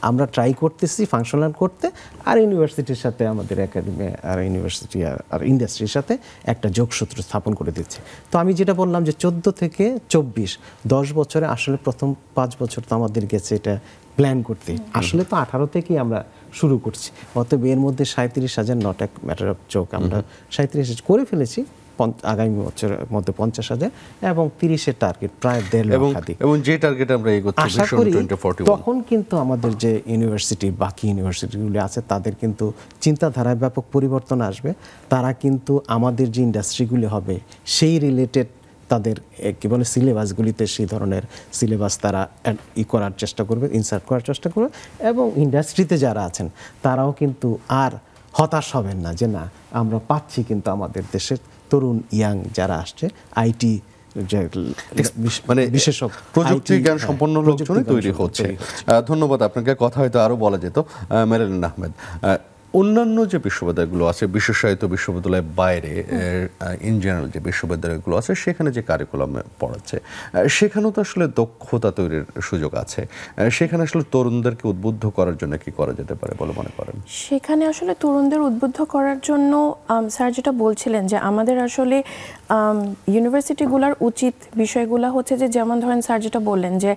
আমরা ট্রাই করতেছি ফাংশনাল করতে, আর ইউনিভার্সিটির সাথে আমাদের একাডেমি আর ইউনিভার্সিটি আর ইন্ডাস্ট্রির সাথে একটা যোগসূত্র স্থাপন করে দিচ্ছে। তো আমি যেটা বললাম যে 14 থেকে 24 10 বছরে আসলে প্রথম 5 বছর তো আমাদের গেছে এটা প্ল্যান করতে, আসলে তো 18 থেকেই আমরা শুরু করছি। অতএব এর মধ্যে 37,000 নট এক ম্যাটার অফ চোখ, আমরা 37,000 করে ফেলেছি, আগামী বছরের মধ্যে 50,000 এবং 30-এর টার্গেট প্রায় 1.5 লাখ। এবং যে টার্গেট আমরা এগোচ্ছি আশা করি তখন কিন্তু আমাদের যে ইউনিভার্সিটি বাকি ইউনিভার্সিটিগুলি আছে তাদের কিন্তু চিন্তাধারায় ব্যাপক পরিবর্তন আসবে। তারা কিন্তু আমাদের যে ইন্ডাস্ট্রিগুলি হবে সেই রিলেটেড তাদের কি বলে সিলেবাসগুলিতে সেই ধরনের সিলেবাস তারা করার চেষ্টা করবে, ইনসার্ট করার চেষ্টা করবে, এবং ইন্ডাস্ট্রিতে যারা আছেন তারাও কিন্তু আর হতাশ হবেন না যে না আমরা পাচ্ছি কিন্তু আমাদের দেশের তরুণ ইয়াং যারা আসছে আইটি মানে বিশেষজ্ঞ প্রযুক্তি জ্ঞান সম্পন্ন লোকজনই তৈরি হচ্ছে। ধন্যবাদ আপনাকে। কথা হয়তো আরো বলা যেত। মেরিলিন আহমেদ, অন্যান্য যে বিশ্ববিদ্যালয়গুলো আছে, বিশেষায়িত বিশ্ববিদ্যালয়ের বাইরে ইন জেনারেল যে বিশ্ববিদ্যালয়গুলো আছে সেখানে যে কারিকুলামে পড়াচ্ছে, সেখানেও তো আসলে দক্ষতা তৈরির সুযোগ আছে। সেখানে আসলে তরুণদেরকে উদ্বুদ্ধ করার জন্য কি করা যেতে পারে বলে মনে করেন? সেখানে আসলে তরুণদের উদ্বুদ্ধ করার জন্য স্যার যেটা বলছিলেন যে আমাদের আসলে ইউনিভার্সিটিগুলোর উচিত বিষয়গুলো হচ্ছে যে, যেমন ধরেন স্যার যেটা বললেন যে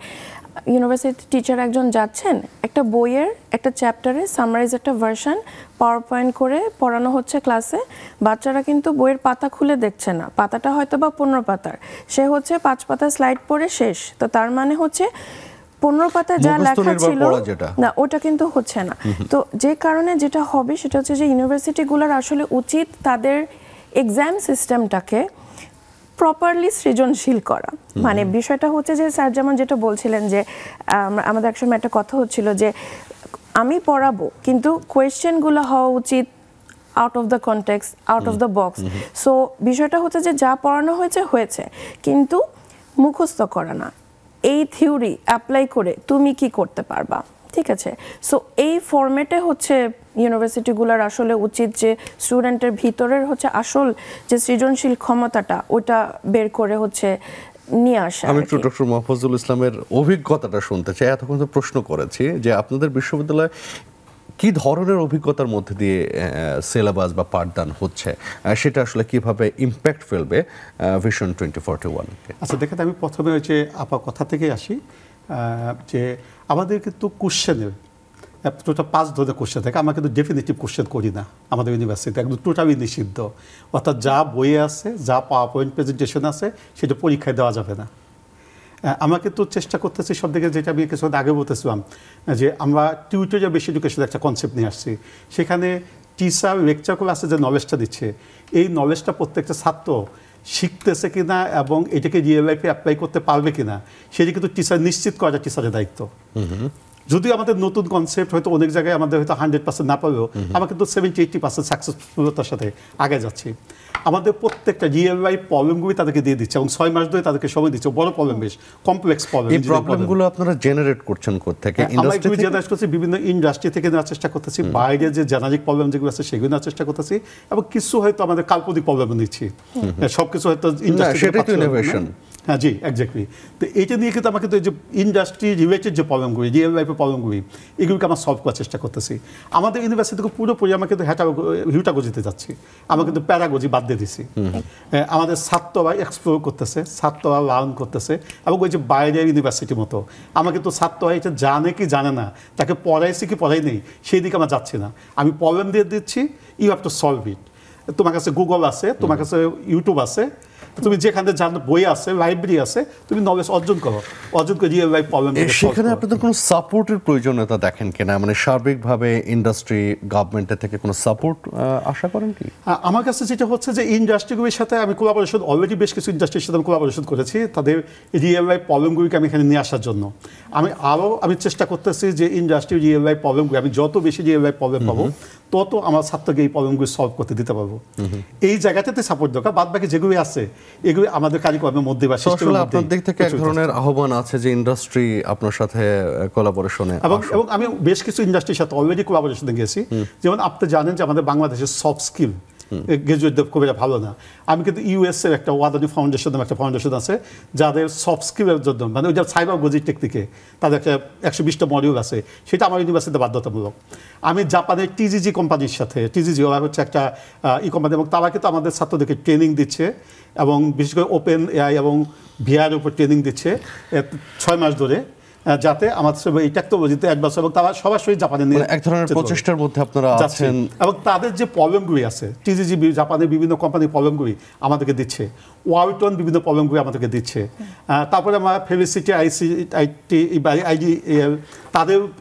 ইউনিভার্সিটি টিচার একজন যাচ্ছেন, একটা বইয়ের একটা চ্যাপ্টারে সামারাইজ একটা ভার্সন পাওয়ার পয়েন্ট করে পড়ানো হচ্ছে ক্লাসে। বাচ্চারা কিন্তু বইয়ের পাতা খুলে দেখছে না, পাতাটা হয়তো বা 15 পাতার, সে হচ্ছে 5 পাতা স্লাইড পড়ে শেষ। তো তার মানে হচ্ছে 15 পাতা যা লেখা ছিল না ওটা কিন্তু হচ্ছে না। তো যে কারণে যেটা হবে সেটা হচ্ছে যে ইউনিভার্সিটিগুলোর আসলে উচিত তাদের এক্সাম সিস্টেমটাকে প্রপারলি সৃজনশীল করা। মানে বিষয়টা হচ্ছে যে স্যার যেমন যেটা বলছিলেন যে আমাদের একসময় একটা কথা হচ্ছিল যে আমি পড়াবো কিন্তু কোয়েশ্চেনগুলো হওয়া উচিত out of the context, out of the box. So বিষয়টা হচ্ছে যে যা পড়ানো হয়েছে কিন্তু মুখস্থ করা না, এই থিওরি অ্যাপ্লাই করে তুমি কি করতে পারবা, ঠিক আছে? সো এই ফরম্যাটে হচ্ছে ইউনিভার্সিটিগুলোর আসলে উচিত যে স্টুডেন্টের ভিতরের হচ্ছে আসল যে সৃজনশীল ক্ষমতাটা ওটা বের করে হচ্ছে নিয়ে আসা। আমি একটু ডক্টর মাহফুজুল ইসলামের অভিজ্ঞতাটা শুনতে চাই। এতক্ষণ তো প্রশ্ন করেছি যে আপনাদের বিশ্ববিদ্যালয়ে কি ধরনের অভিজ্ঞতার মধ্যে দিয়ে সিলেবাস বা পাঠদান হচ্ছে, সেটা আসলে কিভাবে ইম্প্যাক্ট ফেলবে ভিশন 2041? আচ্ছা দেখেন, আমি প্রথমে হচ্ছে আপা কথা থেকে আসি যে আমাদের কিন্তু কোশ্চেনের টোটাল 5 ধরনের কোশ্চেন থাকে। আমরা কিন্তু ডেফিনেটিভ কোশ্চেন করি না আমাদের ইউনিভার্সিটিতে, একদম টোটালি নিষিদ্ধ। অর্থাৎ যা বইয়ে আছে, যা পাওয়ার পয়েন্ট প্রেজেন্টেশন আছে সেটা পরীক্ষায় দেওয়া যাবে না। আমরা কিন্তু চেষ্টা করতেছি সব দিকে, যেটা আমি কিছুদিন আগে বলতেছিলাম যে আমরা টিউটোরিয়াল বেস এডুকেশনের একটা কনসেপ্ট নিয়ে আসছি। সেখানে টিচার লেকচার ক্লাসে যে নলেজটা দিচ্ছে, এই নলেজটা প্রত্যেকটা ছাত্র শিখতেছে কিনা এবং এটাকে রিয়েল লাইফে অ্যাপ্লাই করতে পারবে কিনা সেটা কিন্তু টিচার নিশ্চিত করা টিচারের দায়িত্ব। যদিও আমাদের নতুন কনসেপ্ট হয়তো অনেক জায়গায় আমাদের হয়তো 100% না পাবেও, আমরা কিন্তু 70-80% সাকসেসফুলতার সাথে আগে যাচ্ছি। আমাদের প্রত্যেকটা রিয়েল লাইফ প্রবলেমগুলি তাদেরকে দিয়ে দিচ্ছে এবং 6 মাস ধরে তাদেরকে সময় দিচ্ছে। বড় প্রবলেম, বেশ কমপ্লেক্স প্রবলেম। এই প্রবলেমগুলো আপনারা জেনারেট করছেন কোত্থেকে? আমরা এগুলো জেনারেট করছি বিভিন্ন ইন্ডাস্ট্রি থেকে নেওয়ার চেষ্টা করতেছি, বাইরে যে জেনারিক প্রবলেম যেগুলো আছে সেগুলো নেওয়ার চেষ্টা করতেছি, এবং কিছু হয়তো আমাদের কাল্পনিক প্রবলেম নিচ্ছি। সবকিছু হয়তো ইন্ডাস্ট্রি। হ্যাঁ জি, এক্স্যাক্টলি। তো এইটা নিয়ে কিন্তু আমাকে যে ইন্ডাস্ট্রি রিলেটেড যে প্রবলেমগুলি, রিয়েল লাইফের প্রবলেমগুলি, এগুলোকে আমরা সলভ করার চেষ্টা করতেছি। আমাদের ইউনিভার্সিটি থেকে পুরোপুরি আমরা কিন্তু হিউটাগজিতে যাচ্ছি, আমরা কিন্তু প্যারাগজি বাদ দিয়ে দিছি। আমাদের ছাত্ররা এক্সপ্লোর করতেছে, ছাত্ররা লার্ন করতেছে, এবং ওই যে বাইরের ইউনিভার্সিটির মতো আমরা কিন্তু ছাত্ররা এটা জানে কি জানে না, তাকে পড়াইছি কি পড়াই নেই সেই দিকে আমরা যাচ্ছি না। আমি প্রবলেম দিয়ে দিচ্ছি, you have to solve it. তোমার কাছে গুগল আছে, তোমার কাছে ইউটিউব আছে, তুমি যেখানে জানো বই আছে, লাইব্রেরি আছে, তুমি নলেজ অর্জন করো, অর্জন করে রিয়েল লাইফ প্রবলেম। সেখানে আপনাদের কোনো সাপোর্টের প্রয়োজনীয়তা দেখেন কিনা, মানে সার্বিকভাবে ইন্ডাস্ট্রি গভর্নমেন্টের থেকে কোনো সাপোর্ট আশা করেন কি? আমার কাছে যেটা হচ্ছে যে ইন্ডাস্ট্রিগুলির সাথে আমি কোলাবোরেশন, অলরেডি বেশ কিছু ইন্ডাস্ট্রির সাথে আমি কোলাবোরেশন করেছি তাদের রিয়েল লাইফ প্রবলেমগুলিকে আমি এখানে নিয়ে আসার জন্য। আমি চেষ্টা করতেছি যে ইন্ডাস্ট্রি রিয়েল লাইফ প্রবলেমগুলি, আমি যত বেশি রিয়েল লাইফ প্রবলেম পাবো তত আমার ছাত্রকে এই প্রবলেমগুলি সলভ করতে দিতে পারবো। এই জায়গাটাতে সাপোর্ট দরকার, বাদ বাকি যেগুলি আছে এগুলি আমাদের কারিকর্মের মধ্যে বা সিস্টেমের মধ্যে। আপনার দিক থেকে এক ধরনের আহ্বান আছে যে ইন্ডাস্ট্রি আপনার সাথে কোলাবোরেশনে, এবং আমি বেশ কিছু ইন্ডাস্ট্রির সাথে অলরেডি কোলাবোরেশনে গেছি। যেমন আপনি জানেন যে আমাদের বাংলাদেশের সফট স্কিল গ্রাজুয়েটদের খুব একটা ভালো না। আমি কিন্তু ইউএস এর একটা ওয়াদানি ফাউন্ডেশন একটা ফাউন্ডেশন আছে যাদের সফট স্কিলের জন্য, মানে ওই যে সাইবার গজি টেকনিকে তাদের একটা 120টা মডিউল আছে, সেটা আমার ইউনিভার্সিটিতে বাধ্যতামূলক। আমি জাপানের টিজিজি কোম্পানির সাথে, টিজিজি ওরা হচ্ছে একটা কোম্পানি, এবং তারা কিন্তু আমাদের ছাত্রদেরকে ট্রেনিং দিচ্ছে এবং বিশেষ করে ওপেন এআই এবং ভিআর উপর ট্রেনিং দিচ্ছে 6 মাস ধরে, যাতে আমাদের এই টেকনোলজিতে অ্যাডভান্স, এবং তারা সরাসরি জাপানে নিয়ে এক ধরনের প্রচেষ্টার মধ্যে আপনারা আছেন। এবং তাদের যে প্রবলেমগুলি আছে, টিজিজি জাপানের বিভিন্ন কোম্পানির প্রবলেমগুলি আমাদেরকে দিচ্ছে, ওয়ালটন বিভিন্ন প্রবলেমগুলি আমাদেরকে দিচ্ছে, তারপরে আমরা ফেলিসিটি আইডিএল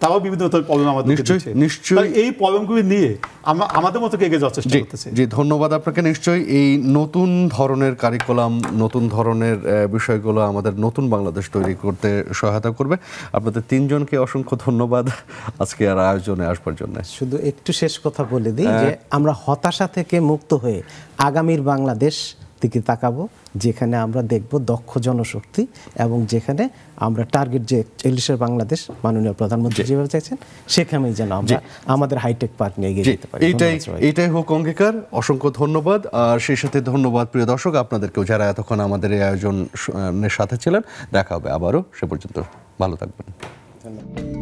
তারাও বিভিন্ন প্রবলেম আমাদেরকে দিচ্ছে। নিশ্চয়ই এই প্রবলেমগুলি নিয়ে আমরা আমাদের মতো এগিয়ে যাওয়ার চেষ্টা করতেছি। জি, ধন্যবাদ আপনাকে। নিশ্চয়ই এই নতুন ধরনের কারিকুলাম, নতুন ধরনের বিষয়গুলো আমাদের নতুন বাংলাদেশ তৈরি করতে সহায়তা করবে। আপনাদের তিনজনকে অসংখ্য ধন্যবাদ আজকে আর আয়োজনে আসবার জন্য। শুধু একটু শেষ কথা বলে দিই যে আমরা হতাশা থেকে মুক্ত হয়ে আগামীর বাংলাদেশ দিকে তাকাবো, যেখানে আমরা দেখব দক্ষ জনশক্তি এবং যেখানে আমরা টার্গেট যে 40-এর বাংলাদেশ মাননীয় প্রধানমন্ত্রী যেভাবে চাইছেন সেখানেই যেন আমরা আমাদের হাইটেক পার্ক নিয়ে এগিয়ে যেতে পারি। এইটাই হোক অঙ্গীকার। অসংখ্য ধন্যবাদ। আর সেই সাথে ধন্যবাদ প্রিয় দর্শক আপনাদেরকেও যারা এতক্ষণ আমাদের এই আয়োজনের সাথে ছিলেন। দেখা হবে আবারও, সে পর্যন্ত ভালো থাকবেন। ধন্যবাদ।